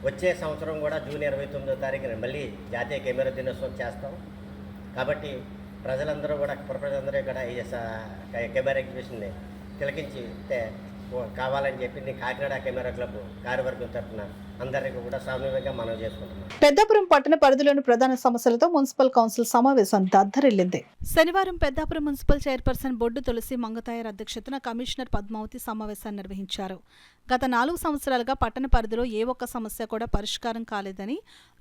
వచ్చే సంవత్సరం కూడా జూన్ 29వ తారీఖున మళ్ళీ జాతీయ కెమెరా దినోత్సవం చేస్తాం. కాబట్టి ప్రజలందరూ కూడా ప్రజలందరూ కూడా ఈ కెమెరా ఎగ్జిబిషన్ని తిలకించి కావాలని చెప్పి కాకినాడ కెమెరా క్లబ్ కార్యవర్గం తరఫున అందరికీ కూడా సామూహికంగా మనం చేసుకుంటున్నాం. పెద్దాపురం పట్టణ పరిధిలోని ప్రధాన సమస్యలతో మున్సిపల్ కౌన్సిల్ సమావేశం దద్దరిల్లింది. శనివారం పెద్దాపురం మున్సిపల్ చైర్పర్సన్ బొడ్డు తులసి మంగతాయర్ అధ్యక్షతన కమిషనర్ పద్మావతి సమావేశాన్ని నిర్వహించారు. గత 4 సంవత్సరాలుగా పట్టణ పరిధిలో ఏ ఒక్క సమస్య కూడా పరిష్కారం కాలేదని,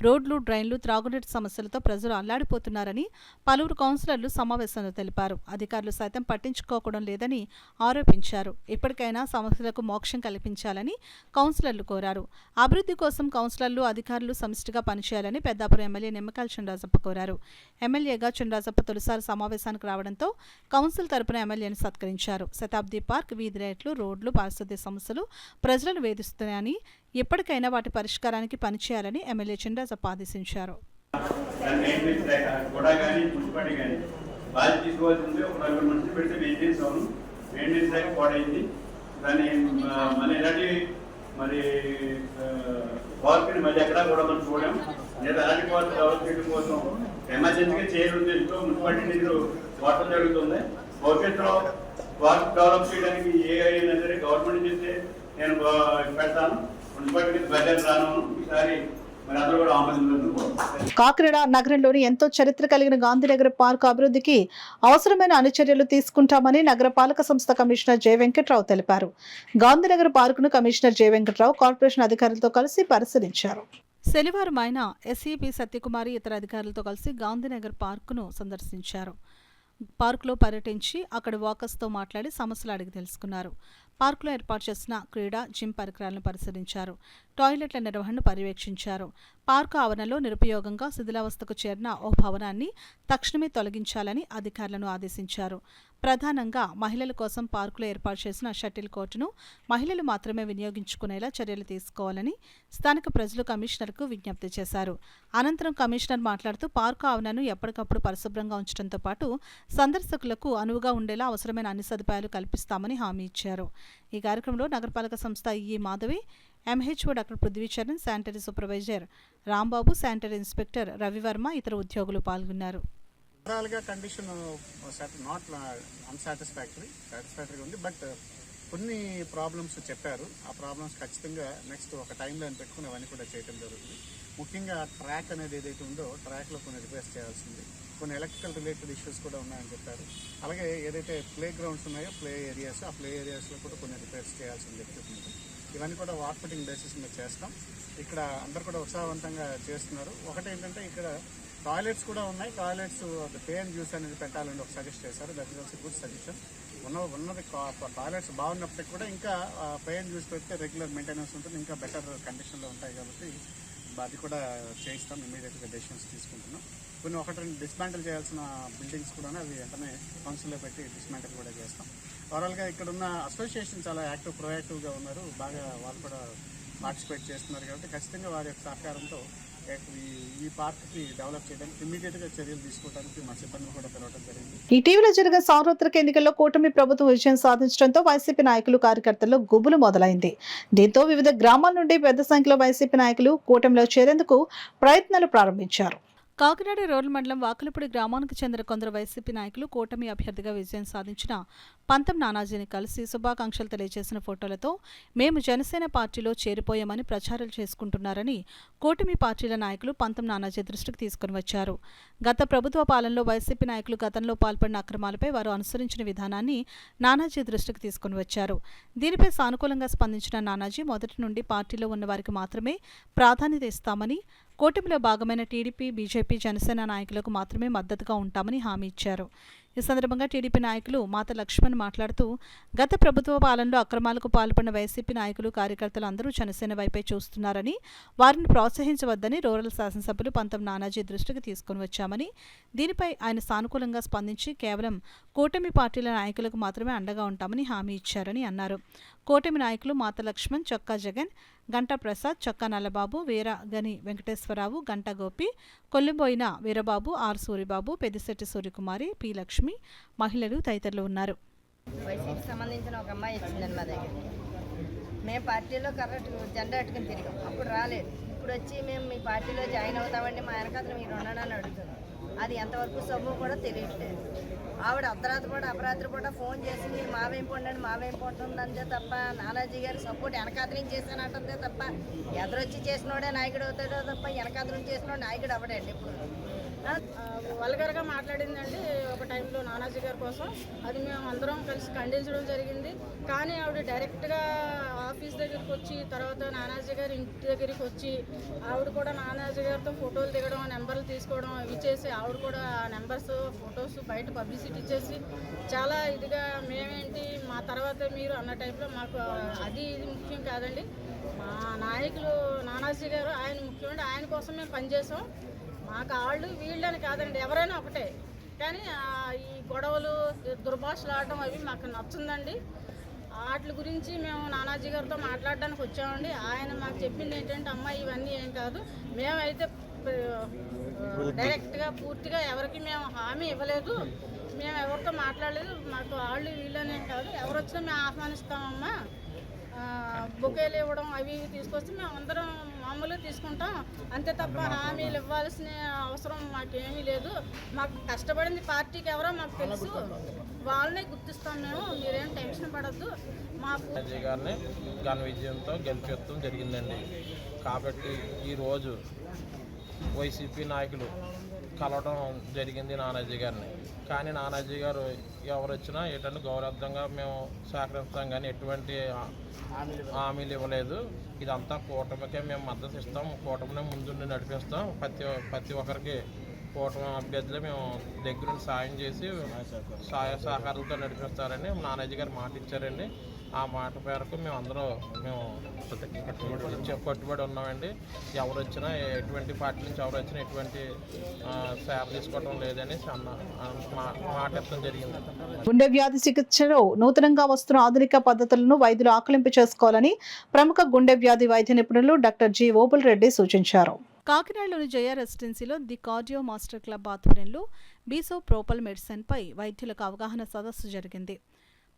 రోడ్లు, డ్రైన్లు, త్రాగునీటి సమస్యలతో ప్రజలు అల్లాడిపోతున్నారని పలువురు కౌన్సిలర్లు సమావేశంలో తెలిపారు. అధికారులు సైతం పట్టించుకోవడం లేదని ఆరోపించారు. ఇప్పటికైనా సమస్యలకు మోక్షం కల్పించాలని కౌన్సిలర్లు కోరారు. అభివృద్ధి కోసం కౌన్సిలర్లు, అధికారులు సమిష్టిగా పనిచేయాలని పెద్దాపురం ఎమ్మెల్యే నిమ్మకాయల చినరాజప్ప కోరారు. ఎమ్మెల్యేగా చినరాజప్ప తొలిసారి సమావేశానికి రావడంతో కౌన్సిల్ తరపున ఎమ్మెల్యేను సత్కరించారు. శతాబ్ది పార్క్, వీధి లైట్లు, రోడ్లు, పారిశుద్ధ్య సమస్యలు ప్రజలను వేధిస్తున్నాయని, ఎప్పటికైనా వాటి పరిష్కారానికి పనిచేయాలని ఎమ్మెల్యే చినరాజప్ప ఆదేశించారు. మరి పార్క్ని మళ్ళీ ఎక్కడా కూడా మనం చూడాం. లేదా అలాంటి పార్క్ డెవలప్ చేయడం కోసం ఎమర్జెన్సీగా చేరుంది మున్సిపాలిటీ నిధులు వాడటం జరుగుతుంది. భవిష్యత్తులో పార్క్ డెవలప్ చేయడానికి ఏ అయినా సరే గవర్నమెంట్ చేస్తే నేను పెడతాను. మున్సిపాలిటీ బడ్జెట్ రాను ఈసారి మరి అందరూ కూడా ఆమోదించారు. కాకినాడ నగరంలోని ఎంతో చరిత్ర కలిగిన గాంధీనగర్ పార్క్ అభివృద్ధికి అవసరమైన అన్ని చర్యలు తీసుకుంటామని నగరపాలక సంస్థ కమిషనర్ జె వెంకట్రావు తెలిపారు. గాంధీనగర్ పార్కును కమిషనర్ జె వెంకట్రావు కార్పొరేషన్ అధికారులతో కలిసి పరిశీలించారు. శనివారం ఆయన ఎస్ఈపి సత్యకుమారి ఇతర అధికారులతో కలిసి గాంధీనగర్ పార్కును సందర్శించారు. పార్కులో పర్యటించి అక్కడ వాకర్స్తో మాట్లాడి సమస్యలు అడిగి తెలుసుకున్నారు. పార్కులో ఏర్పాటు చేసిన క్రీడా, జిమ్ పరికరాలను పరిశీలించారు. టాయిలెట్ల నిర్వహణను పర్యవేక్షించారు. పార్కు ఆవరణలో నిరుపయోగంగా శిథిలావస్థకు చేరిన ఓ భవనాన్ని తక్షణమే తొలగించాలని అధికారులను ఆదేశించారు. ప్రధానంగా మహిళల కోసం పార్కులో ఏర్పాటు చేసిన షటిల్ కోర్టును మహిళలు మాత్రమే వినియోగించుకునేలా చర్యలు తీసుకోవాలని స్థానిక ప్రజలు కమిషనర్కు విజ్ఞప్తి చేశారు. అనంతరం కమిషనర్ మాట్లాడుతూ పార్కు ఆవరణను ఎప్పటికప్పుడు పరిశుభ్రంగా ఉంచడంతో పాటు సందర్శకులకు అనువుగా ఉండేలా అవసరమైన అన్ని సదుపాయాలు కల్పిస్తామని హామీ ఇచ్చారు. ఈ కార్యక్రమంలో నగరపాలక సంస్థ EE Madhavi, MHO doctor Prithvicharan, sanitary supervisor Rambabu, sanitary inspector Ravivarma, ఇతర ఉద్యోగులు పాల్గొన్నారు. ఓవరాల్గా కండిషన్ నాట్ సాటిస్ఫాక్టరీ ఉంది. బట్ కొన్ని ప్రాబ్లమ్స్ చెప్పారు. ఆ ప్రాబ్లమ్స్ ఖచ్చితంగా నెక్స్ట్ ఒక టైం లైన్ పెట్టుకుని అవన్నీ కూడా చేయడం జరుగుతుంది. ముఖ్యంగా ట్రాక్ అనేది ఏదైతే ఉందో ట్రాక్లో కొన్ని రిపేర్స్ చేయాల్సింది, కొన్ని ఎలక్ట్రికల్ రిలేటెడ్ ఇష్యూస్ కూడా ఉన్నాయని చెప్పారు. అలాగే ఏదైతే ప్లే గ్రౌండ్స్ ఉన్నాయో ప్లే ఏరియాస్, ఆ ప్లే ఏరియాస్లో కూడా కొన్ని రిపేర్స్ చేయాల్సింది ఎక్విప్మెంట్, ఇవన్నీ కూడా వాట్ పుట్టింగ్ బేసిస్ మీద చేస్తాం. ఇక్కడ అందరు కూడా ఉత్సాహవంతంగా చేస్తున్నారు. ఒకటి ఏంటంటే ఇక్కడ టాయిలెట్స్ కూడా ఉన్నాయి. టాయిలెట్స్ పే అండ్ యూస్ అనేది పెట్టాలని ఒక సజెస్ట్ చేశారు. That is also good suggestion. ఉన్నది టాయిలెట్స్ బాగున్నప్పటికీ కూడా ఇంకా పే అండ్ యూస్ పెడితే రెగ్యులర్ మెయింటెనెన్స్ ఉంటుంది, ఇంకా బెటర్ కండిషన్లో ఉంటాయి. కాబట్టి అది కూడా చేయిస్తాం, ఇమీడియట్గా డెసిషన్స్ తీసుకుంటున్నాం. కొన్ని 1-2 డిస్మాంటిల్ చేయాల్సిన బిల్డింగ్స్ కూడా అవి వెంటనే కౌన్సిల్లో పెట్టి డిస్మాంటిల్ కూడా చేస్తాం. ఓవరాల్గా ఇక్కడ ఉన్న అసోసియేషన్ చాలా ప్రొయాక్టివ్గా ఉన్నారు, బాగా వాళ్ళు కూడా పార్టిసిపేట్ చేస్తున్నారు. కాబట్టి ఖచ్చితంగా వారి యొక్క సహకారంతో ఈ పార్క్కి డెవలప్ చేయడానికి ఇమీడియట్గా చర్యలు తీసుకోవడానికి మా సిబ్బందిని కూడా పిలవడం జరిగింది. ఇటీవల జరిగిన సార్వత్రిక ఎన్నికల్లో కూటమి ప్రభుత్వం విజయం సాధించడంతో వైసీపీ నాయకులు కార్యకర్తల్లో గుబులు మొదలైంది. దీంతో వివిధ గ్రామాల నుండి పెద్ద సంఖ్యలో వైసీపీ నాయకులు కూటమిలో చేరేందుకు ప్రయత్నాలు ప్రారంభించారు. కాకినాడ రూరల్ మండలం వాకలపూడి గ్రామానికి చెందిన కొందరు వైసీపీ నాయకులు కూటమి అభ్యర్థిగా విజయం సాధించిన పంతం నానాజీని కలిసి శుభాకాంక్షలు తెలియజేసిన ఫోటోలతో మేము జనసేన పార్టీలో చేరిపోయామని ప్రచారాలు చేసుకుంటున్నారని కూటమి పార్టీల నాయకులు పంతం నానాజీ దృష్టికి తీసుకుని వచ్చారు. గత ప్రభుత్వ పాలనలో వైసీపీ నాయకులు గతంలో పాల్పడిన అక్రమాలపై వారు అనుసరించిన విధానాన్ని నానాజీ దృష్టికి తీసుకుని వచ్చారు. దీనిపై సానుకూలంగా స్పందించిన నానాజీ మొదటి నుండి పార్టీలో ఉన్న వారికి మాత్రమే ప్రాధాన్యత ఇస్తామని, కూటమిలో భాగమైన టీడీపీ, బీజేపీ, జనసేన నాయకులకు మాత్రమే మద్దతుగా ఉంటామని హామీ ఇచ్చారు. ఈ సందర్భంగా టీడీపీ నాయకులు మాత లక్ష్మణ్ మాట్లాడుతూ గత ప్రభుత్వ పాలనలో అక్రమాలకు పాల్పడిన వైసీపీ నాయకులు, కార్యకర్తలు అందరూ జనసేన వైపే చూస్తున్నారని, వారిని ప్రోత్సహించవద్దని రూరల్ శాసనసభ్యులు పంతం నానాజీ దృష్టికి తీసుకుని వచ్చామని, దీనిపై ఆయన సానుకూలంగా స్పందించి కేవలం కూటమి పార్టీల నాయకులకు మాత్రమే అండగా ఉంటామని హామీ ఇచ్చారని అన్నారు. కూటమి నాయకులు మాత లక్ష్మణ్, చొక్కా జగన్, గంటా ప్రసాద్, చొక్కా నల్లబాబు, వీరగని వెంకటేశ్వరరావు, గంటా గోపి, కొల్లిబోయిన వీరబాబు, ఆర్ సూరిబాబు, పెద్దిశెట్టి సూర్యకుమారి, పి లక్ష్మి, మహిళలు తదితరులు ఉన్నారు. వైసీపీకి సంబంధించిన ఒక అమ్మాయి వచ్చిందండి మా దగ్గరికి. మేము పార్టీలో కరెక్ట్ జెండా అట్టుకుని తిరిగాం, అప్పుడు రాలేదు. ఇప్పుడు వచ్చి మేము మీ పార్టీలో జాయిన్ అవుతామండి, మా వెనకాతలు మీరు ఉన్నాడని అడుగుతుంది. అది ఎంతవరకు సొమ్ము కూడా తెలియట్లేదు. ఆవిడ అర్ధరాత్రి కూడా అపరాత్రి కూడా ఫోన్ చేసి మీరు మావేం పొందండి మావేం పొందుతుందంతే తప్ప, నానాజీ గారి సపోర్ట్ వెనకాతల నుంచి చేశానంటే తప్ప, ఎదురొచ్చి చేసినోడే నాయకుడు అవుతాడో తప్ప వెనకాతల నుంచి చేసినోడు నాయకుడు అవ్వడండి. ఇప్పుడు వల్గర్గా మాట్లాడిందండి ఒక టైంలో నానాజీ గారి కోసం. అది మేము అందరం కలిసి ఖండించడం జరిగింది. కానీ ఆవిడ డైరెక్ట్గా ఆఫీస్ దగ్గరికి వచ్చి, తర్వాత నానాజీ గారి ఇంటి దగ్గరికి వచ్చి, ఆవిడ కూడా నానాజీ గారితో ఫోటోలు దిగడం, నెంబర్లు తీసుకోవడం ఇవి చేసి, ఆవిడ కూడా ఆ నెంబర్స్, ఫొటోస్ బయట పబ్లిసిటీ చేసి చాలా ఇదిగా మేమేంటి మా తర్వాత మీరు అన్న టైంలో మాకు అది ఇది ముఖ్యం కాదండి. మా నాయకులు నానాజీ గారు ఆయన ముఖ్యమండి, ఆయన కోసం మేము పనిచేసాం. మాకు వాళ్ళు వీళ్ళని కాదండి, ఎవరైనా ఒకటే. కానీ ఈ గొడవలు, దుర్భాషలు ఆడటం అవి మాకు నచ్చుందండి. వాటి గురించి మేము నానాజీ గారితో మాట్లాడడానికి వచ్చామండి. ఆయన మాకు చెప్పింది ఏంటంటే, అమ్మాయి ఇవన్నీ ఏం కాదు, మేమైతే డైరెక్ట్గా పూర్తిగా ఎవరికి మేము హామీ ఇవ్వలేదు, మేము ఎవరితో మాట్లాడలేదు, మాకు వాళ్ళు వీళ్ళనే కాదు, ఎవరు వచ్చినా మేము ఆహ్వానిస్తామమ్మా, బొకేలు ఇవ్వడం అవి ఇవి తీసుకొచ్చి మేము అందరం మామూలుగా తీసుకుంటాం అంతే తప్ప హామీలు ఇవ్వాల్సిన అవసరం మాకేమీ లేదు. మాకు కష్టపడింది పార్టీకి ఎవరో మాకు తెలుసు, వాళ్ళనే గుర్తిస్తాం మేము, మీరేం టెన్షన్ పడద్దు. మా నానాజీ గారిని ఘన విజయంతో గెలిపించడం జరిగిందండి. కాబట్టి ఈరోజు వైసీపీ నాయకులు కలవడం జరిగింది నానాజీ గారిని. కానీ నానాజీ గారు ఎవరు వచ్చినా ఏంటంటే గౌరవంగా మేము సహకరిస్తాం, కానీ ఎటువంటి హామీలు ఇవ్వలేదు. ఇదంతా కూటమికే మేము మద్దతు ఇస్తాం, కూటమిని ముందుండి నడిపిస్తాం. ప్రతి ఒక్కరికి కూటమి అభ్యర్థులు మేము దగ్గరుండి సాయం చేసి సహాయ సహకారాలతో నడిపిస్తారని నానాజీ గారు మాట ఇచ్చారండి. ఆ మాట మేరకు మేము కట్టుబడి ఉన్నామండి. ఎవరు వచ్చినా, ఎటువంటి పార్టీ నుంచి ఎవరు వచ్చినా ఎటువంటి సేవ తీసుకోవడం లేదని మాట ఇవ్వడం జరిగింది. గుండె వ్యాధి చికిత్సలో నూతనంగా వస్తున్న ఆధునిక పద్ధతులను వైద్యులు ఆకలింపు చేసుకోవాలని ప్రముఖ గుండె వ్యాధి వైద్య నిపుణులు డాక్టర్ జి ఓబుల్ రెడ్డి సూచించారు. కాకినాడలోని జయ రెసిడెన్సీలో ది కార్డియో మాస్టర్ క్లబ్ ఆధ్వర్యంలో బీసోప్రోపల్ మెడిసిన్ పై వైద్యులకు అవగాహన సదస్సు జరిగింది.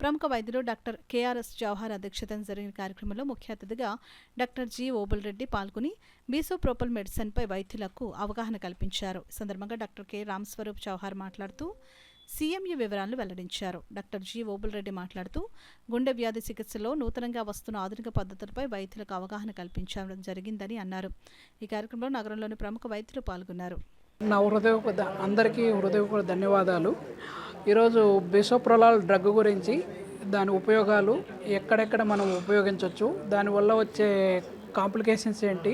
ప్రముఖ వైద్యులు డాక్టర్ కేఆర్ఎస్ జవహర్ అధ్యక్షతన జరిగిన కార్యక్రమంలో ముఖ్య అతిథిగా డాక్టర్ జి ఓబుల్ రెడ్డి పాల్గొని బీసోప్రోపల్ మెడిసిన్ పై వైద్యులకు అవగాహన కల్పించారు. ఈ సందర్భంగా డాక్టర్ కె రామ్స్వరూప్ జవహర్ మాట్లాడుతూ సీఎంయు వివరాలను వెల్లడించారు. డాక్టర్ జి ఓబుల్ రెడ్డి మాట్లాడుతూ గుండె వ్యాధి చికిత్సలో నూతనంగా వస్తున్న ఆధునిక పద్ధతులపై వైద్యులకు అవగాహన కల్పించడం జరిగిందని అన్నారు. ఈ కార్యక్రమంలో నగరంలోని ప్రముఖ వైద్యులు పాల్గొన్నారు. అందరికీ హృదయపూర్వక ధన్యవాదాలు. ఈరోజు బిసోప్రొలాల్ డ్రగ్ గురించి, దాని ఉపయోగాలు, ఎక్కడెక్కడ మనం ఉపయోగించవచ్చు, దానివల్ల వచ్చే కాంప్లికేషన్స్ ఏంటి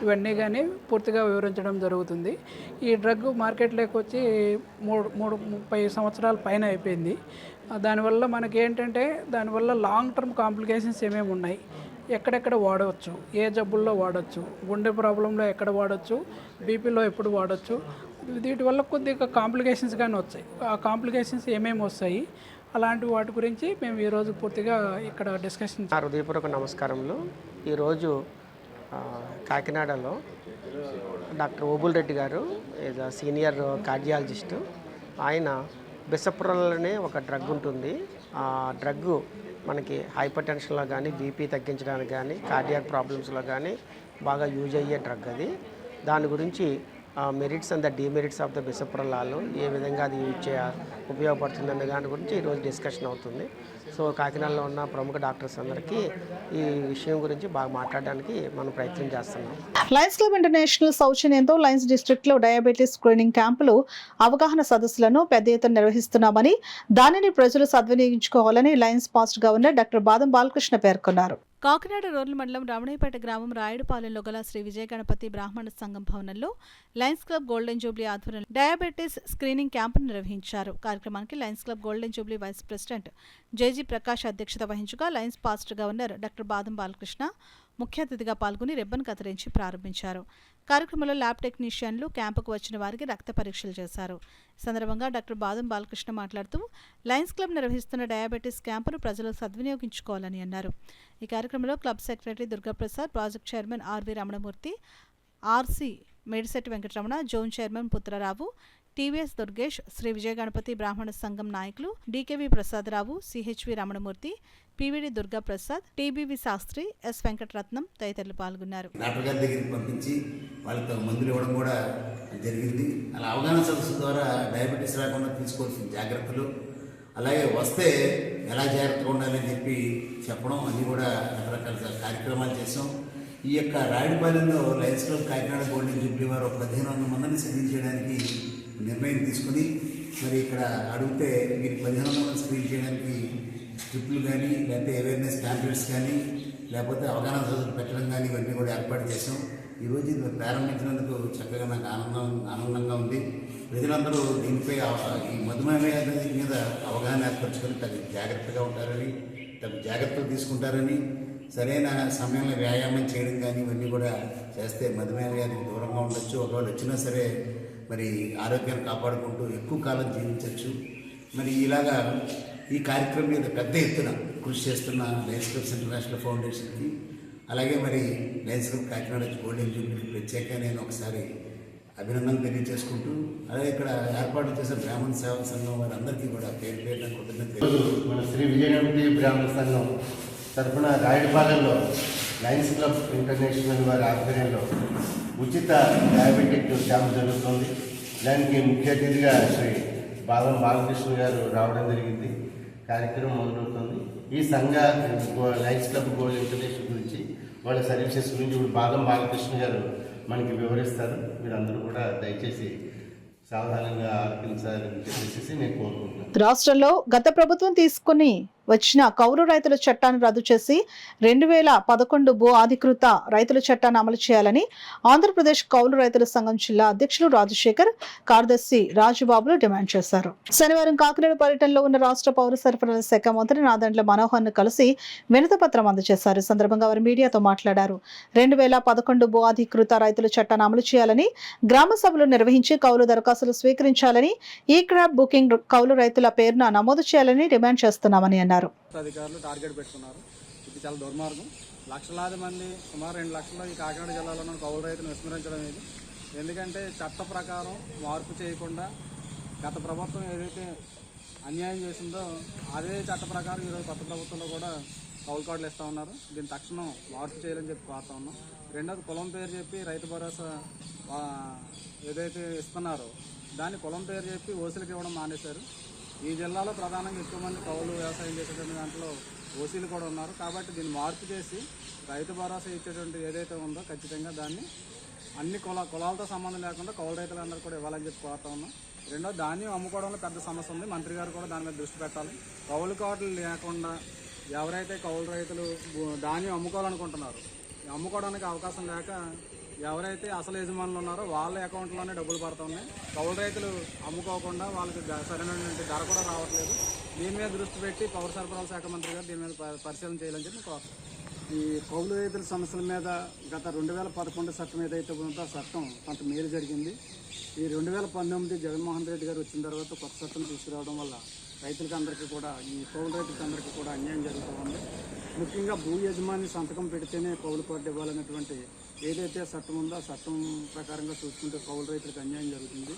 ఇవన్నీ కానీ పూర్తిగా వివరించడం జరుగుతుంది. ఈ డ్రగ్ మార్కెట్లోకి వచ్చి 30 సంవత్సరాల పైన అయిపోయింది. దానివల్ల మనకి ఏంటంటే దానివల్ల లాంగ్ టర్మ్ కాంప్లికేషన్స్ ఏమేమి ఉన్నాయి, ఎక్కడెక్కడ వాడవచ్చు, ఏ జబ్బుల్లో వాడచ్చు, గుండె ప్రాబ్లంలో ఎక్కడ వాడచ్చు, బీపీలో ఎప్పుడు వాడచ్చు, వీటి వల్ల కొద్దిగా కాంప్లికేషన్స్ కానీ వచ్చాయి. ఆ కాంప్లికేషన్స్ ఏమేమి వస్తాయి అలాంటి వాటి గురించి మేము ఈరోజు పూర్తిగా ఇక్కడ డిస్కషన్. హృదయపూర్వక నమస్కారములు. ఈరోజు కాకినాడలో డాక్టర్ ఓబుల్ రెడ్డి గారు ఈజ్ సీనియర్ కార్డియాలజిస్టు. ఆయన బిసప్రోల్ అనే ఒక డ్రగ్ ఉంటుంది. ఆ డ్రగ్ మనకి హైపర్ టెన్షన్లో కానీ, బీపీ తగ్గించడానికి కానీ, కార్డియాక్ ప్రాబ్లమ్స్లో కానీ బాగా యూజ్ అయ్యే డ్రగ్ అది. దాని గురించి merits and the demerits of the bisoprolol ఏ విధంగా అది యూజ్ ఉపయోగపడుతుందనే దాని గురించి ఈరోజు డిస్కషన్ అవుతుంది. సో కాకినాడలో ఉన్న ప్రముఖ డాక్టర్స్ అందరికీ ఈ విషయం గురించి బాగా మాట్లాడడానికి మనం ప్రయత్నం చేస్తున్నాం. లయన్స్ క్లబ్ ఇంటర్నేషనల్ సౌజన్యంతో లయన్స్ డిస్ట్రిక్ట్లో డయాబెటీస్ స్క్రీనింగ్ క్యాంపులు, అవగాహన సదస్సులను పెద్ద ఎత్తున నిర్వహిస్తున్నామని, దానిని ప్రజలు సద్వినియోగించుకోవాలని Lions past governor doctor Badam Balakrishna పేర్కొన్నారు. కాకినాడ రోడ్ల మండలం రమణయ్యపేట గ్రామం రాయుడుపాలెంలో గల శ్రీ విజయ గణపతి బ్రాహ్మణ సంఘం భవనంలో లయన్స్ క్లబ్ గోల్డెన్ జూబ్లీ ఆధ్వర్యంలో డయాబెటీస్ స్క్రీనింగ్ క్యాంపును నిర్వహించారు. కార్యక్రమానికి Lions club golden jubilee vice president JG Prakash అధ్యక్షత వహించగా Lions past governor doctor Badam Balakrishna ముఖ్య అతిథిగా పాల్గొని రిబ్బన్ కత్తిరించి ప్రారంభించారు. కార్యక్రమంలో ల్యాబ్ టెక్నీషియన్లు క్యాంపుకు వచ్చిన వారికి రక్త పరీక్షలు చేశారు. ఈ సందర్భంగా డాక్టర్ బాదం బాలకృష్ణ మాట్లాడుతూ లయన్స్ క్లబ్ నిర్వహిస్తున్న డయాబెటీస్ క్యాంపును ప్రజలు సద్వినియోగించుకోవాలని అన్నారు. ఈ కార్యక్రమంలో club secretary Durgaprasad, project chairman RV Ramanamurthy, RC Medisetti Venkataramana, zone chairman Putrarao, TVS Durgesh, Shri Vijaya Ganapathi బ్రాహ్మణ సంఘం నాయకులు DKV Prasadarao, CHV Ramanamurthy, PVD Durgaprasad, TBV Sastry, S Venkataratnam తదితరులు పాల్గొన్నారు. డాక్టర్ గారి దగ్గరికి పంపించి వాళ్ళకి మందులు ఇవ్వడం కూడా జరిగింది. అలా అవగాహన సదస్సు ద్వారా డయాబెటీస్ రాకుండా తీసుకోవాల్సిన జాగ్రత్తలు, అలాగే వస్తే ఎలా జాగ్రత్తగా ఉండాలని చెప్పి చెప్పడం, అన్నీ కూడా రకరకాల కార్యక్రమాలు చేసాం. ఈ యొక్క రాయుడుపాలెంలో Lions club Kakinada golden jubilee వారు 1500 మందిని స్క్రీన్ చేయడానికి నిర్ణయం తీసుకుని, మరి ఇక్కడ అడిగితే మీరు 1500 మందిని స్క్రీన్ చేయడానికి స్ట్రిప్లు కానీ, లేకపోతే అవేర్నెస్ క్యాంపెయిన్స్ కానీ, లేకపోతే అవగాహన సదస్సులు పెట్టడం కానీ ఇవన్నీ కూడా ఏర్పాటు చేసాం. ఈరోజు ఇది ప్రారంభించినందుకు చక్కగా నాకు ఆనందంగా ఉంది. ప్రజలందరూ దీనిపై ఈ మధుమేహ వ్యాధి మీద అవగాహన ఏర్పరచుకొని తగు జాగ్రత్తగా ఉంటారని, తగు జాగ్రత్తలు తీసుకుంటారని, సరైన సమయంలో వ్యాయామం చేయడం కానీ ఇవన్నీ కూడా చేస్తే మధుమేహ వ్యాధికి దూరంగా ఉండొచ్చు. ఒకవేళ వచ్చినా సరే మరి ఆరోగ్యాన్ని కాపాడుకుంటూ ఎక్కువ కాలం జీవించవచ్చు. మరి ఇలాగా ఈ కార్యక్రమం మీద పెద్ద ఎత్తున కృషి చేస్తున్న లయన్స్ క్లబ్స్ ఇంటర్నేషనల్ ఫౌండేషన్కి, అలాగే మరి లయన్స్ క్లబ్ కాకినాడ గోల్డెన్ జూబ్లీకి ప్రత్యేకంగా నేను ఒకసారి అభినందనలు తెలియజేసుకుంటూ, అలాగే ఇక్కడ ఏర్పాటు చేసిన బ్రాహ్మణ సేవా సంఘం వారందరికీ కూడా పేరు పేరున కృతజ్ఞతలు. మన శ్రీ విజయగణపతి బ్రాహ్మణ సంఘం తరఫున రాయుడుపాలెంలో లయన్స్ క్లబ్ ఇంటర్నేషనల్ వారి ఆధ్వర్యంలో ఉచిత డయాబెటిక్ క్యాంప్ జరుగుతుంది. దానికి ముఖ్య అతిథిగా శ్రీ బాదం బాలకృష్ణ గారు రావడం జరిగింది. కార్యక్రమం మొదలవుతుంది. ఈ సంఘ లయన్స్ క్లబ్ గోల్డ్ ఇంటర్నేషనల్ గురించి, వాళ్ళ సర్వీసెస్ గురించి ఇప్పుడు బాదం బాలకృష్ణ గారు మనకి వివరిస్తారు. మీరందరూ కూడా దయచేసి సావధానంగా ఆలకించాలని చెప్పేసి నేను కోరుకుంటున్నాను. రాష్ట్రంలో గత ప్రభుత్వం తీసుకుని వచ్చిన కౌలు రైతుల చట్టాన్ని రద్దు చేసి 2011 భూ అధికృత రైతుల చట్టాన్ని అమలు చేయాలని ఆంధ్రప్రదేశ్ కౌలు రైతుల సంఘం జిల్లా అధ్యక్షులు రాజశేఖర్, కార్యదర్శి రాజుబాబులు డిమాండ్ చేశారు. శనివారం కాకినాడ పర్యటనలో ఉన్న రాష్ట్ర పౌర సరఫరాల శాఖ మంత్రి నాదెండ్ల మనోహర్ ను కలిసి వినతిపత్రం అందజేశారు. ఈ సందర్భంగా వారు మీడియాతో మాట్లాడారు. 2011 భూ అధికృత రైతుల చట్టాన్ని అమలు చేయాలని, గ్రామ సభలు నిర్వహించి కౌలు దరఖాస్తులు స్వీకరించాలని, ఈ క్రాప్ బుకింగ్ కౌలు రైతుల పేరున నమోదు చేయాలని డిమాండ్ చేస్తున్నామని అన్నారు. అధికారులు టార్గెట్ పెట్టుకున్నారు. ఇది చాలా దుర్మార్గం. లక్షలాది మంది, సుమారు 2 లక్షల ఈ కాకినాడ జిల్లాలో ఉన్న కౌలు రైతులను విస్మరించడం ఇది. ఎందుకంటే చట్ట ప్రకారం మార్పు చేయకుండా గత ప్రభుత్వం ఏదైతే అన్యాయం చేసిందో అదే చట్ట ప్రకారం ఈరోజు కొత్త ప్రభుత్వంలో కూడా కౌలు కార్డులు ఇస్తూ ఉన్నారు. దీన్ని తక్షణం మార్పు చేయాలని చెప్పి కోరుతా ఉన్నాం. రెండోది, కులం పేరు చెప్పి రైతు భరోసా ఏదైతే ఇస్తున్నారో దాన్ని కులం పేరు చెప్పి ఓసీలకు ఇవ్వడం మానేశారు. ఈ జిల్లాలో ప్రధానంగా ఎక్కువ మంది కౌలు వ్యవసాయం చేసేటువంటి దాంట్లో ఓసీలు కూడా ఉన్నారు. కాబట్టి దీన్ని మార్పు చేసి రైతు భరోసా ఇచ్చేటువంటి ఏదైతే ఉందో ఖచ్చితంగా దాన్ని అన్ని కులాలతో సంబంధం లేకుండా కౌలు రైతులందరూ కూడా ఇవ్వాలని చెప్పి కోరుతా ఉన్నాం. రెండో, ధాన్యం అమ్ముకోవడంలో పెద్ద సమస్య ఉంది. మంత్రి గారు కూడా దాని మీద దృష్టి పెట్టాలి. కౌలు కార్డులు లేకుండా ఎవరైతే కౌలు రైతులు ధాన్యం అమ్ముకోవాలనుకుంటున్నారో అమ్ముకోవడానికి అవకాశం లేక ఎవరైతే అసలు యజమానులు ఉన్నారో వాళ్ళ అకౌంట్లోనే డబ్బులు పడుతున్నాయి. కౌలు రైతులు అమ్ముకోకుండా వాళ్ళకి సరైనటువంటి ధర కూడా రావట్లేదు. దీని మీద దృష్టి పెట్టి పౌర సరఫరాల శాఖ మంత్రి గారు దీని మీద పరిశీలన చేయాలని చెప్పి కోరుతున్నాను. ఈ కౌలు రైతుల సమస్యల మీద గత 2011 చట్టం ఏదైతే ఉందో ఆ చట్టం కొంత మేలు జరిగింది. ఈ 2019 జగన్మోహన్ రెడ్డి గారు వచ్చిన తర్వాత కొత్త చట్టం తీసుకురావడం వల్ల రైతులకి అందరికీ కూడా, ఈ కౌలు రైతులకి అందరికీ కూడా అన్యాయం జరుగుతూ ఉంది. ముఖ్యంగా భూ యజమాని సంతకం పెడితేనే కౌలు కార్డు ఇవ్వాలనేటువంటి ఏదైతే చట్టం ఉందో ఆ చట్టం ప్రకారంగా చూసుకుంటే కౌలు రైతులకు అన్యాయం జరుగుతుంది.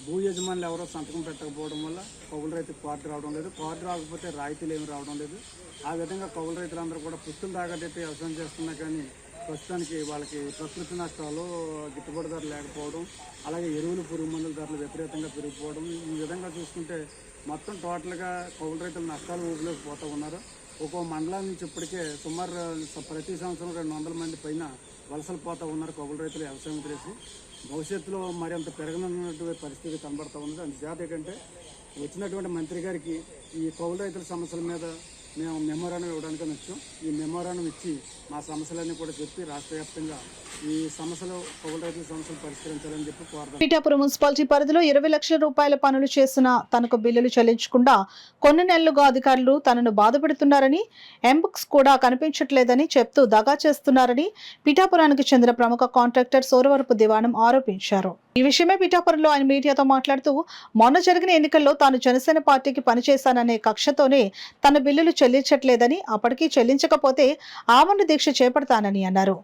భూ యజమానులు ఎవరో సంతకం పెట్టకపోవడం వల్ల కౌలు రైతుకు కార్డు రావడం లేదు. కార్డు రాకపోతే రాయితీలు ఏమి రావడం లేదు. ఆ విధంగా కౌలు రైతులందరూ కూడా పుస్తులు తాగట్టెట్టి వ్యవసాయం చేస్తున్నా కానీ ప్రస్తుతానికి వాళ్ళకి ప్రకృతి నష్టాలు, గిట్టుబాటు ధరలు లేకపోవడం, అలాగే ఎరువులు, పురుగు మందుల ధరలు విపరీతంగా పెరిగిపోవడం, ఈ విధంగా చూసుకుంటే మొత్తం టోటల్గా కౌలు రైతులు నష్టాలు ఊపిలోకి పోతూ ఉన్నారు. ఒక్కో మండలం నుంచి ఇప్పటికే సుమారు ప్రతి సంవత్సరం 200 మంది పైన వలసలు పోతూ ఉన్నారు కౌలు రైతులు వ్యవసాయం చేసి. భవిష్యత్తులో మరింత పెరగనున్నటువంటి పరిస్థితి కనబడుతూ ఉంది. అందుచేత ఏంటంటే వచ్చినటువంటి మంత్రి గారికి ఈ కౌలు రైతుల సమస్యల మీద మేము మెమోరాండం ఇవ్వడానికి వచ్చాం. ఈ మెమోరాండం ఇచ్చి మా సమస్యలన్నీ కూడా చెప్పి రాష్ట్ర వ్యాప్తంగా ఈ సమస్యలు, కౌలు రైతుల సమస్యలు పరిష్కరించాలని చెప్పి కోరుతాం. పిఠాపురం మున్సిపాలిటీ పరిధిలో 20 లక్షల రూపాయల పనులు చేసిన తనకు బిల్లులు చెల్లించకుండా కొన్ని నెలలుగా అధికారులు తనను బాధపెడుతున్నారని, ఎంబుక్స్ కూడా కనిపించట్లేదని చెప్తూ దగా చేస్తున్నారని పిఠాపురానికి చెందిన ప్రముఖ కాంట్రాక్టర్ సోరవరపు దివాణం ఆరోపించారు. ఈ విషయమే పిఠాపురంలో ఆయన మీడియాతో మాట్లాడుతూ, మొన్న జరిగిన ఎన్నికల్లో తాను జనసేన పార్టీకి పనిచేశాననే కక్షతోనే తన బిల్లులు చెల్లించట్లేదని, అప్పటికీ చెల్లించకపోతే ఆమరణ దీక్ష చేపడతానని అన్నారు.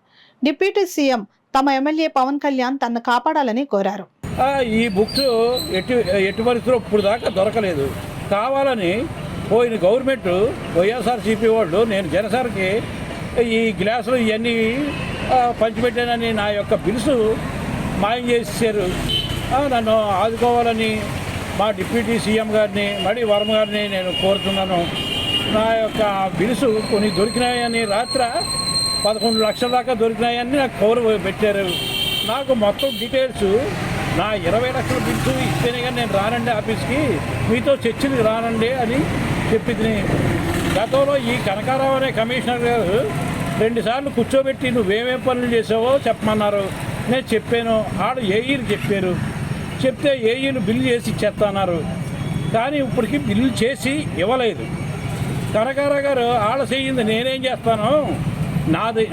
డిప్యూటీ సీఎం తమ ఎమ్మెల్యే పవన్ కళ్యాణ్ తనను కాపాడాలని కోరారు. ఈ బుక్స్ ఎట్టి పరిస్థితుల్లో ఇప్పుడు దాకా దొరకలేదు. కావాలని పోయిన గవర్నమెంట్ వైఎస్ఆర్సీపీ వాళ్ళు నేను జనసేనకి ఈ గ్లాసులు ఇవన్నీ పంచిపెట్టానని నా యొక్క బిల్స్ మాయం చేసేసారు. నన్ను ఆదుకోవాలని మా డిప్యూటీ సీఎం గారిని, మడి వర్మ గారిని నేను కోరుతున్నాను. నా యొక్క బిల్స్ కొన్ని దొరికినాయని, రాత్రి 11 లక్షల దాకా దొరికినాయని నాకు కవర్ పెట్టారు. నాకు మొత్తం డీటెయిల్స్, నా 20 లక్షల బిల్స్ ఇస్తేనే కానీ నేను రానండి ఆఫీస్కి, మీతో చర్చలకు రానండి అని చెప్పింది. గతంలో ఈ కనకారావు అనే కమిషనర్ గారు 2 సార్లు కూర్చోబెట్టి నువ్వేమేం పనులు చేసావో చెప్పమన్నారు. నేను చెప్పాను. ఆడు ఏఈలు చెప్పారు. చెప్తే ఏఈలు బిల్లు చేసి ఇచ్చేస్తున్నారు. కానీ ఇప్పటికి బిల్లు చేసి ఇవ్వలేదు. కనకారావు గారు ఆడ చేయింది నేనేం చేస్తాను,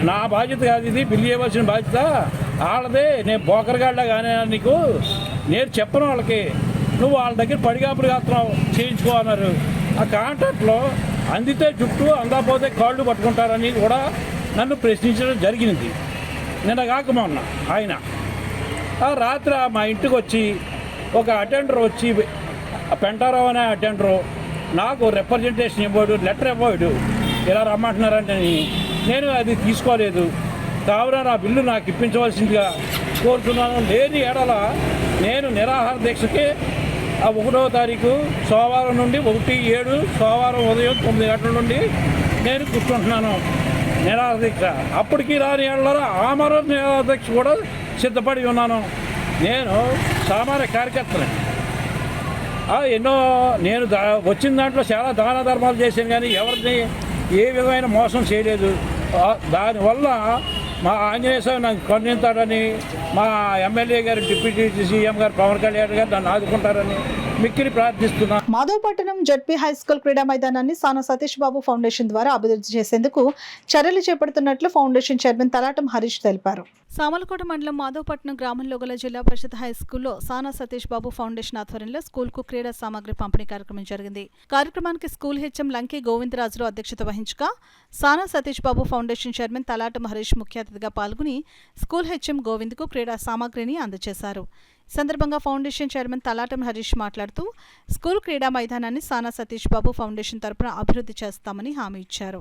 నా బాధ్యత కాదు ఇది, బిల్లు చేయవలసిన బాధ్యత వాళ్ళదే. నేను బోకరగాళ్ళ కానీ నీకు నేను చెప్పను వాళ్ళకి, నువ్వు వాళ్ళ దగ్గర పడిగాపులు కాస్తున్నావు, చేయించుకో అన్నారు. ఆ కాంట్రాక్ట్లో అందితే చుట్టూ, అందకపోతే కాళ్ళు పట్టుకుంటారని కూడా నన్ను ప్రశ్నించడం జరిగింది. నిన్న కాక మొన్న ఆయన రాత్రి మా ఇంటికి వచ్చి ఒక అటెండర్ వచ్చి, పెంటారావు అనే అటెండరు నాకు రిప్రజెంటేషన్ ఇవ్వడు, లెటర్ ఇవ్వడు, ఇలా రమ్మంటున్నారంటే నేను అది తీసుకోలేదు. కావున నా బిల్లు నాకు ఇప్పించవలసిందిగా కోరుతున్నాను. లేని ఎడల నేను నిరాహార దీక్షకి 1వ తారీఖు సోమవారం నుండి 1/7 సోమవారం ఉదయం 9 గంటల నుండి నేను కూర్చుంటున్నాను నిరాహార దీక్ష. అప్పటికి రాని ఏళ్ళ ఆమరణ నిరాహార దీక్ష కూడా సిద్ధపడి ఉన్నాను. నేను సామాన్య కార్యకర్తని. ఎన్నో నేను వచ్చిన దాంట్లో చాలా దాన ధర్మాలు చేశాను, కానీ ఎవరిని ఏ విధమైన మోసం చేయలేదు. దానివల్ల మా ఆంజనేయ స్వామి నాకు కరుణిస్తాడని, మా ఎమ్మెల్యే గారు, డిప్యూటీ సీఎం గారు పవన్ కళ్యాణ్ గారు నన్ను ఆదుకుంటారని మిక్కిలి ప్రార్థిస్తున్నాను. మాధవపట్నం జడ్పీ హై స్కూల్ క్రీడా మైదానాన్ని సానా సతీష్ బాబు ఫౌండేషన్ ద్వారా అభివృద్ధి చేసేందుకు చర్యలు చేపడుతున్నట్లు ఫౌండేషన్ చైర్మన్ తలాటం హరీష్ తెలిపారు. సామలకోట మండలం మాధవపట్నం గ్రామంలో గల జిల్లా పరిషత్ హై స్కూల్లో సానా సతీష్ బాబు ఫౌండేషన్ ఆధ్వర్యంలో స్కూల్కు క్రీడా సామాగ్రి పంపిణీ కార్యక్రమం జరిగింది. కార్యక్రమానికి స్కూల్ హెచ్ఎం లంకే గోవిందరాజులు అధ్యక్షత వహించగా సానా సతీష్ బాబు ఫౌండేషన్ చైర్మన్ తలాటం హరీష్ ముఖ్య అతిథిగా పాల్గొని స్కూల్ హెచ్ఎం గోవింద్కు క్రీడా సామాగ్రిని అందజేశారు. సందర్భంగా ఫౌండేషన్ చైర్మన్ తలాటం హరీష్ మాట్లాడుతూ, స్కూల్ క్రీడా మైదానాన్ని సానా సతీష్ బాబు ఫౌండేషన్ తరపున అభివృద్ధి చేస్తామని హామీ ఇచ్చారు.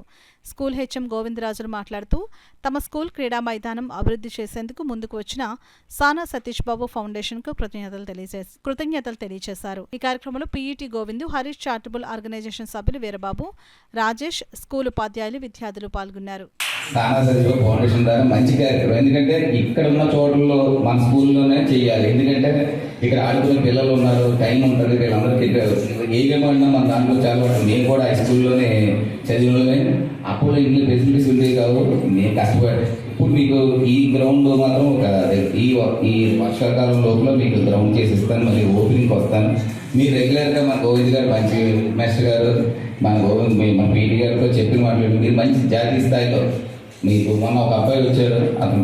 స్కూల్ హెచ్ఎం గోవిందరాజులు మాట్లాడుతూ, తమ స్కూల్ క్రీడా మైదానం అభివృద్ధి చేసేందుకు ముందుకు వచ్చిన సానా సతీష్ బాబు ఫౌండేషన్కు కృతజ్ఞతలు తెలియజేశారు. ఈ కార్యక్రమంలో PET Govindu, Harish charitable organization సభ్యులు వీరబాబు, రాజేష్, స్కూల్ ఉపాధ్యాయులు, విద్యార్థులు పాల్గొన్నారు. సానాసరిలో ఫౌండేషన్ ద్వారా మంచి కార్యక్రమం. ఎందుకంటే ఇక్కడ ఉన్న చోట్లలో మన స్కూల్లోనే చేయాలి. ఎందుకంటే ఇక్కడ ఆడుకునే పిల్లలు ఉన్నారు, టైం ఉంటుంది, వీళ్ళందరికీ ఏ గేమ్ ఆడినా మన దాంట్లో చాలా నేను కూడా హై స్కూల్లోనే చదివిలోనే అప్పుడు ఇంట్లో ఫెసిలిటీస్ ఉండేవి కావు. నేను కష్టపడి ఇప్పుడు మీకు ఈ గ్రౌండ్ మాత్రం ఈ వర్షాకాలం లోపల మీకు గ్రౌండ్ చేసి ఇస్తాను. మళ్ళీ ఓపెనింగ్కి వస్తాను. మీరు రెగ్యులర్గా మన గోవింద్ గారు మంచి మాస్టర్ గారు మన పీటీ గారితో చెప్పిన మాట్లాడి మీరు మంచి జాతీయ స్థాయిలో మీకు మొన్న ఒక అబ్బాయి వచ్చాడు, అతను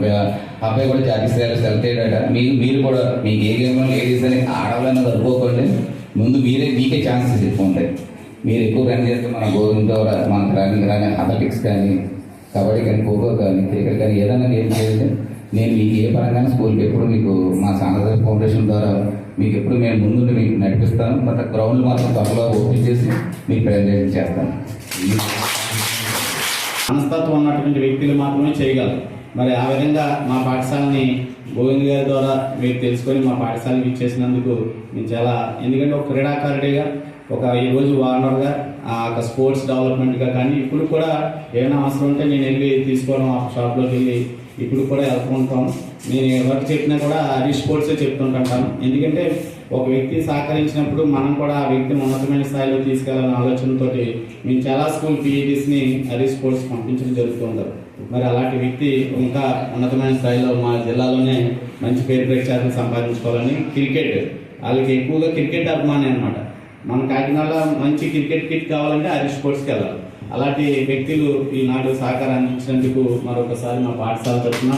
అబ్బాయి కూడా జాతీయ స్థాయిలో సెలెక్ట్ అయ్యాడ. మీరు కూడా మీకు ఏ గేమ్లో లేడీస్ అని ఆడవాళ్ళని అనుకోకండి. ముందు మీకే ఛాన్సెస్ ఎక్కువ ఉంటాయి. మీరు ఎక్కువ రన్ చేస్తే మన గోవింద్ ద్వారా మనకు రన్నింగ్ కానీ అథ్లెటిక్స్ కానీ కబడ్డీ కానీ ఖోఖో కానీ క్రికెట్ కానీ ఏదైనా గేమ్ చేయాలి. నేను మీకు ఏ పరంగానే స్కూల్కి ఎప్పుడు మీకు మా సానసరి ఫౌండేషన్ ద్వారా మీకు ఎప్పుడు మేము ముందు మీకు నడిపిస్తాను. బట్ గ్రౌండ్ మాత్రం త్వరలో ఓపెన్ చేసి మీకు ప్రజెంటేషన్ చేస్తాను. మనస్తత్వం ఉన్నటువంటి వ్యక్తులు మాత్రమే చేయగలరు. మరి ఆ విధంగా మా పాఠశాలని గోవింద్ గారి ద్వారా మీరు తెలుసుకొని మా పాఠశాలకు ఇచ్చేసినందుకు నేను చాలా, ఎందుకంటే ఒక క్రీడాకారుడిగా ఈరోజు వార్నర్గా ఒక స్పోర్ట్స్ డెవలప్మెంట్గా కానీ ఇప్పుడు కూడా ఏమైనా అవసరం ఉంటే నేను వెళ్ళి తీసుకోవడం ఆ షాప్లోకి వెళ్ళి ఇప్పుడు కూడా వెళ్తుంటాను. నేను ఎవరికి చెప్పినా కూడా హరీష్ స్పోర్ట్సే చెప్తుంటాను. ఎందుకంటే ఒక వ్యక్తి సహకరించినప్పుడు మనం కూడా ఆ వ్యక్తిని ఉన్నతమైన స్థాయిలో తీసుకెళ్లాలనే ఆలోచనతో మేము చాలా స్కూల్ పీఈటీస్ని హరీష్ స్పోర్ట్స్ పంపించడం జరుగుతుంటారు. మరి అలాంటి వ్యక్తి ఇంకా ఉన్నతమైన స్థాయిలో మా జిల్లాలోనే మంచి పేరు ప్రఖ్యాతులు సంపాదించుకోవాలని క్రికెట్ వాళ్ళకి ఎక్కువగా క్రికెట్ అభిమాని అనమాట. మన కాకినాడలో మంచి క్రికెట్ కిట్ కావాలంటే హరీష్ స్పోర్ట్స్కి వెళ్ళాలి. అలాంటి వ్యక్తులు ఈనాడు సహకారం అందించినందుకు మరొకసారి మా పాఠశాల తరఫున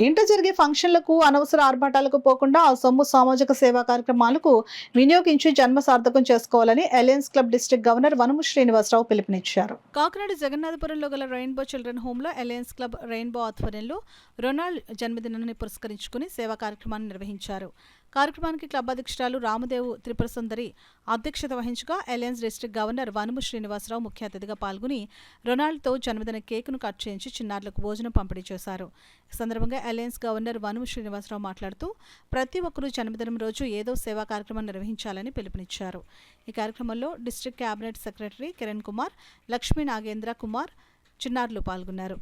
ఇంట జరిగే ఫంక్షన్లకు అనవసర ఆర్భాటాలకు పోకుండా ఆ సొమ్ము సామాజిక సేవా కార్యక్రమాలకు వినియోగించి జన్మ సార్థకం చేసుకోవాలని అలయన్స్ క్లబ్ డిస్ట్రిక్ట్ గవర్నర్ వనము శ్రీనివాసరావు పిలుపునిచ్చారు. కాకినాడ జగన్నాథపురంలో గల రెయిన్బో చిల్డ్రన్ హోమ్ లో అలయన్స్ క్లబ్ రెయిన్బో ఆధ్వర్యంలో రొనాల్డ్ జన్మదినాన్ని పురస్కరించుకుని సేవా కార్యక్రమాన్ని నిర్వహించారు. కార్యక్రమానికి క్లబ్ అధ్యక్షురాలు రామదేవు త్రిపుర సుందరి అధ్యక్షత వహించగా అలయన్స్ డిస్ట్రిక్ట్ గవర్నర్ వనము శ్రీనివాసరావు ముఖ్య అతిథిగా పాల్గొని రొనాల్డ్తో జన్మదిన కేకును కట్ చేయించి చిన్నారులకు భోజనం పంపిణీ చేశారు. ఈ సందర్భంగా అలయన్స్ గవర్నర్ వనము శ్రీనివాసరావు మాట్లాడుతూ ప్రతి ఒక్కరూ జన్మదినం రోజు ఏదో సేవా కార్యక్రమం నిర్వహించాలని పిలుపునిచ్చారు. ఈ కార్యక్రమంలో district cabinet secretary Kiran Kumar, Lakshmi Nagendra Kumar చిన్నారులు పాల్గొన్నారు.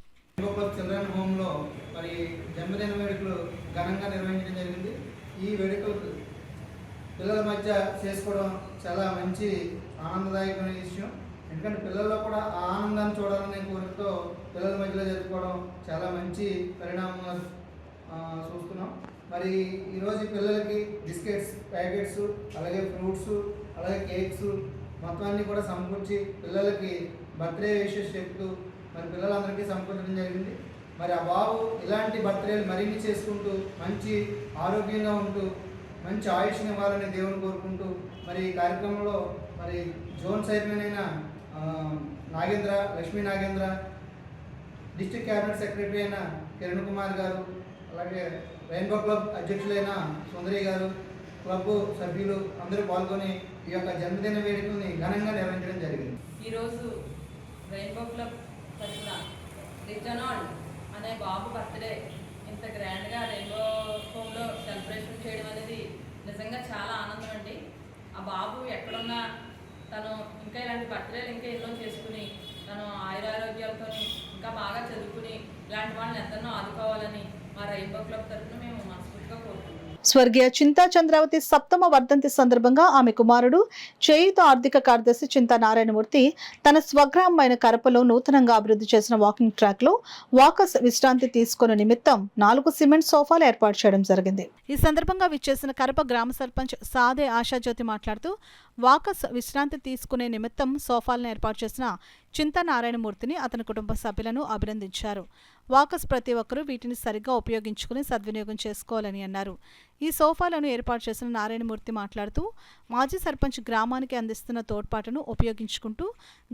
చిల్డ్రన్ హోమ్లో మరి జన్మదిన వేడుకలు ఘనంగా నిర్వహించడం జరిగింది. ఈ వేడుకలకు పిల్లల మధ్య చేసుకోవడం చాలా మంచి ఆనందదాయకమైన విషయం. ఎందుకంటే పిల్లల్లో కూడా ఆ ఆనందాన్ని చూడాలనే కోరికతో పిల్లల మధ్యలో జరుపుకోవడం చాలా మంచి పరిణామంగా చూస్తున్నాం. మరి ఈరోజు పిల్లలకి బిస్కెట్స్ ప్యాకెట్స్, అలాగే ఫ్రూట్స్, అలాగే కేక్స్ మొత్తం అన్నీ కూడా సమకూర్చి పిల్లలకి బర్త్డే విషెస్ చెప్తూ మరి పిల్లలందరికీ సమకూర్చడం జరిగింది. మరి ఆ బాబు ఇలాంటి బర్త్డేలు మరిన్ని చేసుకుంటూ మంచి ఆరోగ్యంగా ఉంటూ మంచి ఆయుష్ని ఇవ్వాలని దేవుని కోరుకుంటూ మరి ఈ కార్యక్రమంలో మరి జోన్ చైర్మన్ అయిన Nagendra, Lakshmi Nagendra, district cabinet secretary అయిన కిరణ్ కుమార్ గారు, అలాగే రెయిన్బో క్లబ్ అధ్యక్షులైన సుందరి గారు, క్లబ్ సభ్యులు అందరూ పాల్గొని ఈ యొక్క జన్మదిన వేడుకల్ని ఘనంగా నిర్వహించడం జరిగింది. ఈరోజు రెయిన్బో క్లబ్ తరఫున రిజనాల్డ్ అనే బాబు బర్త్డే ఇంత గ్రాండ్గా రెయిన్బో హోమ్లో సెలబ్రేషన్ చేయడం అనేది నిజంగా చాలా ఆనందం అండి. ఆ బాబు ఎక్కడున్నా తను ఇంకా ఇలాంటి బర్త్డేలు ఇంకా ఎన్నో చేసుకుని తను ఆయురారోగ్యాలతో ఇంకా బాగా చదువుకుని ఇలాంటి వాళ్ళని ఎంతనో ఆదుకోవాలని మా రెయిన్బో క్లబ్ తరఫున మేము మనస్ఫూర్తిగా కోరుకుంటున్నాం. స్వర్గీయ చింతా చంద్రావతి సప్తమ వర్ధంతి సందర్భంగా ఆమె కుమారుడు చేయుత ఆర్థిక కార్యదర్శి చింతా నారాయణమూర్తి తన స్వగ్రామమైన కరపలో నూతనంగా అభివృద్ధి చేసిన వాకింగ్ ట్రాక్ లో వాకర్స్ విశ్రాంతి తీసుకునే నిమిత్తం 4 సిమెంట్ సోఫాలు ఏర్పాటు చేయడం జరిగింది. ఈ సందర్భంగా విచ్చేసిన కరప గ్రామ సర్పంచ్ సాదే ఆశాజ్యోతి మాట్లాడుతూ వాకర్స్ విశ్రాంతి తీసుకునే నిమిత్తం సోఫాలను ఏర్పాటు చేసిన చింతా నారాయణమూర్తిని అతని కుటుంబ సభ్యులను అభినందించారు. వాకర్స్ ప్రతి ఒక్కరూ వీటిని సరిగ్గా ఉపయోగించుకుని సద్వినియోగం చేసుకోవాలని అన్నారు. ఈ సోఫాలను ఏర్పాటు చేసిన నారాయణమూర్తి మాట్లాడుతూ మాజీ సర్పంచ్ గ్రామానికి అందిస్తున్న తోడ్పాటును ఉపయోగించుకుంటూ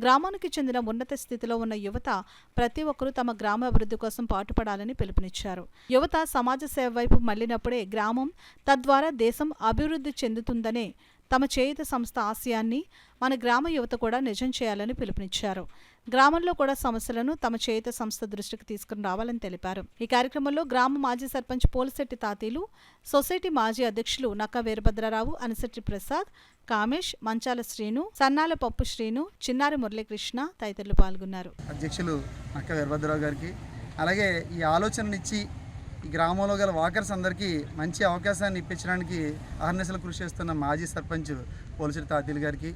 గ్రామానికి చెందిన ఉన్నత స్థితిలో ఉన్న యువత ప్రతి ఒక్కరూ తమ గ్రామ అభివృద్ధి కోసం పాటుపడాలని పిలుపునిచ్చారు. యువత సమాజ సేవ వైపు మళ్లినప్పుడే గ్రామం తద్వారా దేశం అభివృద్ధి చెందుతుందనే తమ చేయుత సంస్థ ఆశయాన్ని మన గ్రామ యువత కూడా నిజం చేయాలని పిలుపునిచ్చారు. గ్రామంలో కూడా సమస్యలను తమ చేయుత సంస్థ దృష్టికి తీసుకుని రావాలని తెలిపారు. ఈ కార్యక్రమంలో గ్రామ మాజీ సర్పంచ్ పోలిశెట్టి తాతీలు, సొసైటీ మాజీ అధ్యక్షులు నక్క వీరభద్రరావు, అనశెట్టి ప్రసాద్, కామేష్, మంచాల శ్రీను, సన్నాల పప్పు శ్రీను, చిన్నారి మురళీకృష్ణ తదితరులు పాల్గొన్నారు. అధ్యక్షులు నక్క వీరభద్రరావు గారికి, అలాగే ఈ ఆలోచననిచ్చి ఈ గ్రామంలో గల వాకర్స్ అందరికీ మంచి అవకాశాన్ని ఇప్పించడానికి అహర్నిశలు కృషి చేస్తున్న మాజీ సర్పంచ్ పోలిశెట్టి తాతీలు గారికి,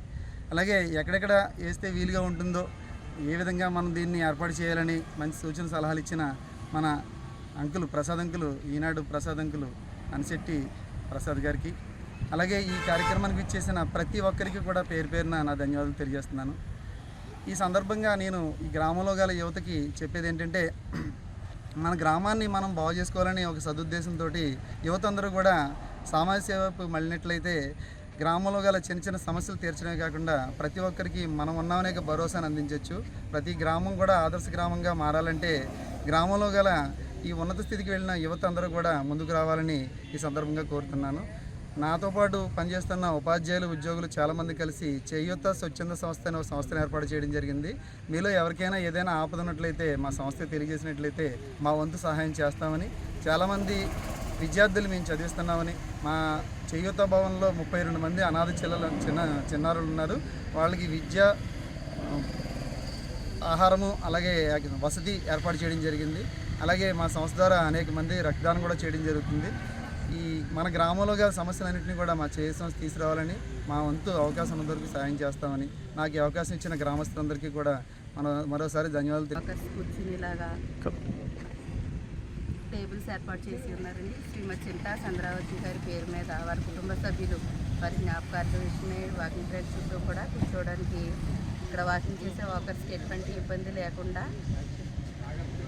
అలాగే ఎక్కడెక్కడ వేస్తే వీలుగా ఉంటుందో ఏ విధంగా మనం దీన్ని ఏర్పాటు చేయాలని మంచి సూచన సలహాలు ఇచ్చిన మన అంకులు ప్రసాద్ అంకులు, ఈనాడు ప్రసాద్ అంకులు అనశెట్టి ప్రసాద్ గారికి, అలాగే ఈ కార్యక్రమానికి ఇచ్చేసిన ప్రతి ఒక్కరికి కూడా పేరు పేరున నా ధన్యవాదాలు తెలియజేస్తున్నాను. ఈ సందర్భంగా నేను ఈ గ్రామంలో గల యువతకి చెప్పేది ఏంటంటే, మన గ్రామాన్ని మనం బాగు చేసుకోవాలని ఒక సదుద్దేశంతో యువత అందరూ కూడా సామాజిక సేవకు మళ్ళినట్లయితే గ్రామంలో గల చిన్న చిన్న సమస్యలు తీర్చడమే కాకుండా ప్రతి ఒక్కరికి మనం ఉన్నామనే భరోసాను అందించవచ్చు. ప్రతి గ్రామం కూడా ఆదర్శ గ్రామంగా మారాలంటే గ్రామంలో గల ఈ ఉన్నత స్థితికి వెళ్ళిన యువత అందరూ కూడా ముందుకు రావాలని ఈ సందర్భంగా కోరుతున్నాను. నాతో పాటు పనిచేస్తున్న ఉపాధ్యాయులు, ఉద్యోగులు చాలామంది కలిసి చేయూత స్వచ్ఛంద సంస్థ అనే ఒక సంస్థను ఏర్పాటు చేయడం జరిగింది. మీలో ఎవరికైనా ఏదైనా ఆపద ఉన్నట్లయితే మా సంస్థ తెలియజేసినట్లయితే మా వంతు సహాయం చేస్తామని, చాలామంది విద్యార్థులు మేము చదివిస్తున్నామని, మా చేయూత భవన్లో 32 మంది అనాథ చిన్నారులు ఉన్నారు. వాళ్ళకి విద్య, ఆహారము అలాగే వసతి ఏర్పాటు చేయడం జరిగింది. అలాగే మా సంస్థ ద్వారా అనేక మంది రక్తదానం కూడా చేయడం జరుగుతుంది. ఈ మన గ్రామంలో గల సమస్యలన్నింటినీ కూడా మా చేయూత సంస్థ తీసుకురావాలని, మా వంతు అవకాశం ఉన్నంతవరకు సాయం చేస్తామని, నాకు ఈ అవకాశం ఇచ్చిన గ్రామస్తులందరికీ కూడా మరోసారి ధన్యవాదాలు. కూర్చునేలాగా టేబుల్స్ ఏర్పాటు చేసి ఉన్నారండి. శ్రీమతి చింతా చంద్రావతి గారి పేరు మీద వారి కుటుంబ సభ్యులు వారి జ్ఞాపకార్థ విషయమై వాకింగ్ ట్రాక్ చుట్టూ కూడా కూర్చోవడానికి, ఇక్కడ వాకింగ్ చేసే వాకర్స్కి ఎటువంటి ఇబ్బంది లేకుండా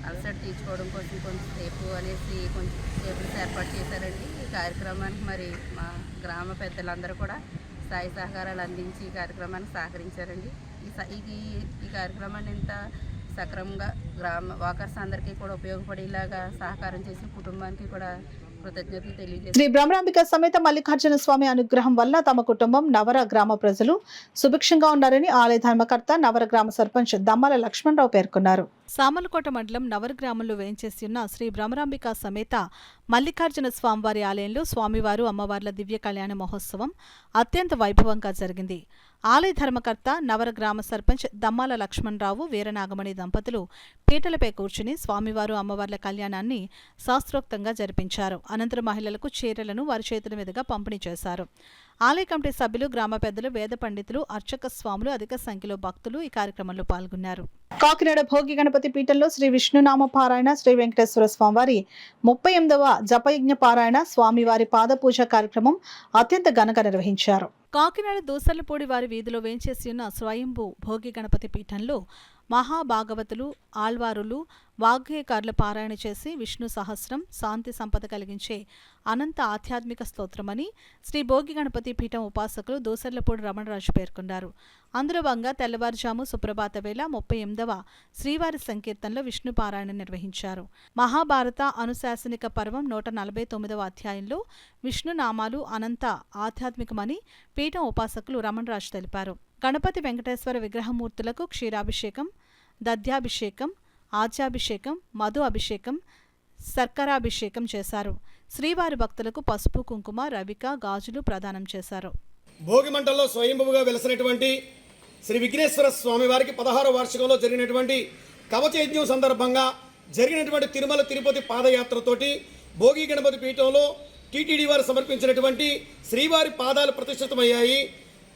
అలసట తీర్చుకోవడం కోసం కొంచెంసేపు అనేసి కొంచెం టేబుల్స్ ఏర్పాటు చేశారండి. ఈ కార్యక్రమానికి మరి మా గ్రామ పెద్దలందరూ కూడా స్థాయి సహకారాలు అందించి ఈ కార్యక్రమానికి సహకరించారండి. ఈ కార్యక్రమాన్ని ఇంత సక్రమంగా గ్రామ వాకర్స్ అందరికీ కూడా ఉపయోగపడేలాగా సహకారం చేసిన కుటుంబానికి కూడా కృతజ్ఞతలు తెలియజేస్తారు. శ్రీ భ్రమరాంబిక సమేత మల్లికార్జున స్వామి అనుగ్రహం వల్ల తమ కుటుంబం, నవర గ్రామ ప్రజలు సుభిక్షంగా ఉన్నారని ఆలయ ధర్మకర్త, నవర గ్రామ సర్పంచ్ దమ్మాల లక్ష్మణరావు పేర్కొన్నారు. సామలకోట మండలం నవర గ్రామంలో వేయించేసి ఉన్న శ్రీ భ్రమరాంబిక సమేత మల్లికార్జున స్వామివారి ఆలయంలో స్వామివారు, అమ్మవార్ల దివ్య కళ్యాణ మహోత్సవం అత్యంత వైభవంగా జరిగింది. ఆలయ ధర్మకర్త, నవర గ్రామ సర్పంచ్ దమ్మాల లక్ష్మణరావు, వీరనాగమణి దంపతులు పీటలపై కూర్చుని స్వామివారు, అమ్మవార్ల కళ్యాణాన్ని శాస్త్రోక్తంగా జరిపించారు. అనంతరం మహిళలకు చీరలను వారి చేతుల మీదుగా పంపిణీ చేశారు. ఆలయ కమిటీ సభ్యులు, గ్రామ పెద్దలు, వేద పండితులు, అర్చక స్వాములు, అధిక సంఖ్యలో భక్తులు ఈ కార్యక్రమంలో పాల్గొన్నారు. కాకినాడ భోగి గణపతి పీఠంలో శ్రీ విష్ణునామ పారాయణ, శ్రీ వెంకటేశ్వర స్వామివారి 38వ జపయజ్ఞ పారాయణ, స్వామివారి పాదపూజ కార్యక్రమం అత్యంత ఘనంగా నిర్వహించారు. కాకినాడ దూసర్లపూడి వారి వీధిలో వేంచేసి ఉన్న స్వయంభూ భోగి గణపతి పీఠంలో మహాభాగవతులు, ఆళ్వారులు, వాగ్గేయకారుల పారాయణ చేసి విష్ణు సహస్రం, శాంతి సంపద కలిగించే అనంత ఆధ్యాత్మిక స్తోత్రమని శ్రీ భోగి గణపతి పీఠం ఉపాసకులు దూసర్లపూడి రమణరాజు పేర్కొన్నారు. అందులో భాగంగా తెల్లవారుజాము సుప్రభాత వేళ 38వ శ్రీవారి సంకీర్తనలో విష్ణు పారాయణ నిర్వహించారు. మహాభారత అనుశాసనిక పర్వం 149వ అధ్యాయంలో విష్ణు నామాలు అనంత ఆధ్యాత్మికమని పీఠం ఉపాసకులు రమణరాజు తెలిపారు. గణపతి వెంకటేశ్వర విగ్రహమూర్తులకు క్షీరాభిషేకం, దధ్యాభిషేకం, ఆజ్యాభిషేకం, మధు అభిషేకం, శర్కరాభిషేకం చేశారు. శ్రీవారి భక్తులకు పసుపు, కుంకుమ, రవిక, గాజులు ప్రదానం చేశారు. భోగి మంటల్లో స్వయంభుగా వెలసినటువంటి శ్రీ విఘ్నేశ్వర స్వామి వారికి 16వ వార్షికంలో జరిగినటువంటి కవచయజ్ఞం సందర్భంగా జరిగినటువంటి తిరుమల తిరుపతి పాదయాత్రతోటి భోగి గణపతి పీఠంలో టీటీడీ వారు సమర్పించినటువంటి శ్రీవారి పాదాలు ప్రతిష్ఠితమయ్యాయి.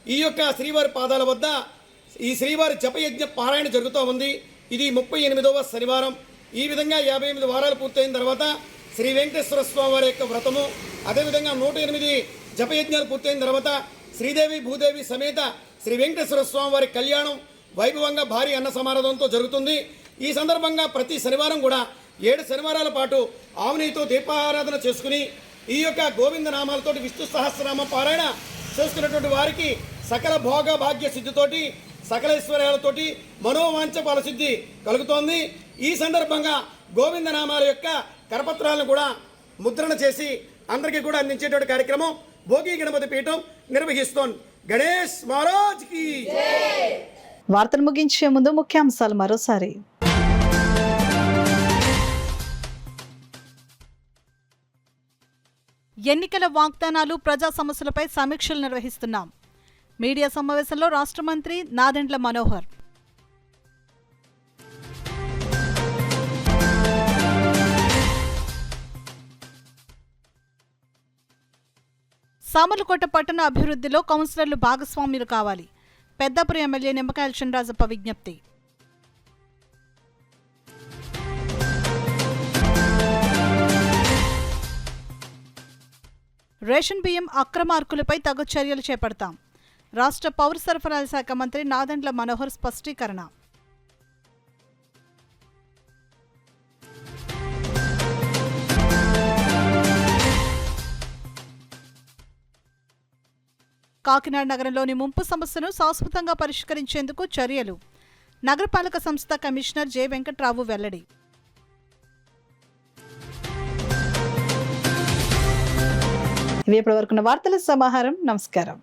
ఈ యొక్క శ్రీవారి పాదాల వద్ద ఈ శ్రీవారి జపయజ్ఞ పారాయణ జరుగుతూ ఉంది. ఇది 38వ శనివారం. ఈ విధంగా 58 వారాలు పూర్తయిన తర్వాత శ్రీ వెంకటేశ్వర స్వామి వారి యొక్క వ్రతము, అదేవిధంగా 108 జపయజ్ఞాలు పూర్తయిన తర్వాత శ్రీదేవి భూదేవి సమేత శ్రీ వెంకటేశ్వర స్వామి వారి కళ్యాణం వైభవంగా భారీ అన్న సమారాధనతో జరుగుతుంది. ఈ సందర్భంగా ప్రతి శనివారం కూడా 7 శనివారాల పాటు ఆవునితో దీపారాధన చేసుకుని ఈ యొక్క గోవింద నామాలతోటి విష్ణు సహస్రనామ పారాయణ చేసుకున్నటువంటి వారికి సకల భోగ భాగ్య సిద్ధితోటి, సకల ఐశ్వర్యాలతోటి మనోవాంఛ ఫలసిద్ధి కలుగుతోంది. ఈ సందర్భంగా గోవింద నామాల యొక్క కరపత్రాలను కూడా ముద్రణ చేసి అందరికీ కూడా అందించేటువంటి కార్యక్రమం భోగి గణపతి పీఠం నిర్వహిస్తోంది. గణేష్ మహారాజ్ కి వార్తలు ముగించే ముందు ముఖ్యాంశాలు మరోసారి. ఎన్నికల వాగ్దానాలు, ప్రజా సమస్యలపై సమీక్షలు నిర్వహిస్తున్నాం. మీడియా సమావేశంలో రాష్ట్ర మంత్రి నాదెండ్ల మనోహర్. సామర్లకోట పట్టణ అభివృద్ధిలో కౌన్సిలర్లు భాగస్వామ్యులు కావాలి. పెద్దాపురం ఎమ్మెల్యే నిమ్మకాయల చినరాజప్ప విజ్ఞప్తి. రేషన్ బియ్యం అక్రమార్కులపై తగు చర్యలు చేపడతాం. రాష్ట్ర పౌర సరఫరాల శాఖ మంత్రి నాదెండ్ల మనోహర్ స్పష్టీకరణ. కాకినాడ నగరంలోని ముంపు సమస్యను శాశ్వతంగా పరిష్కరించేందుకు చర్యలు. నగరపాలక సంస్థ కమిషనర్ జె వెంకట్రావు వెల్లడి. ఇవి ఇప్పటివరకున్న వార్తల సమాహారం. నమస్కారం.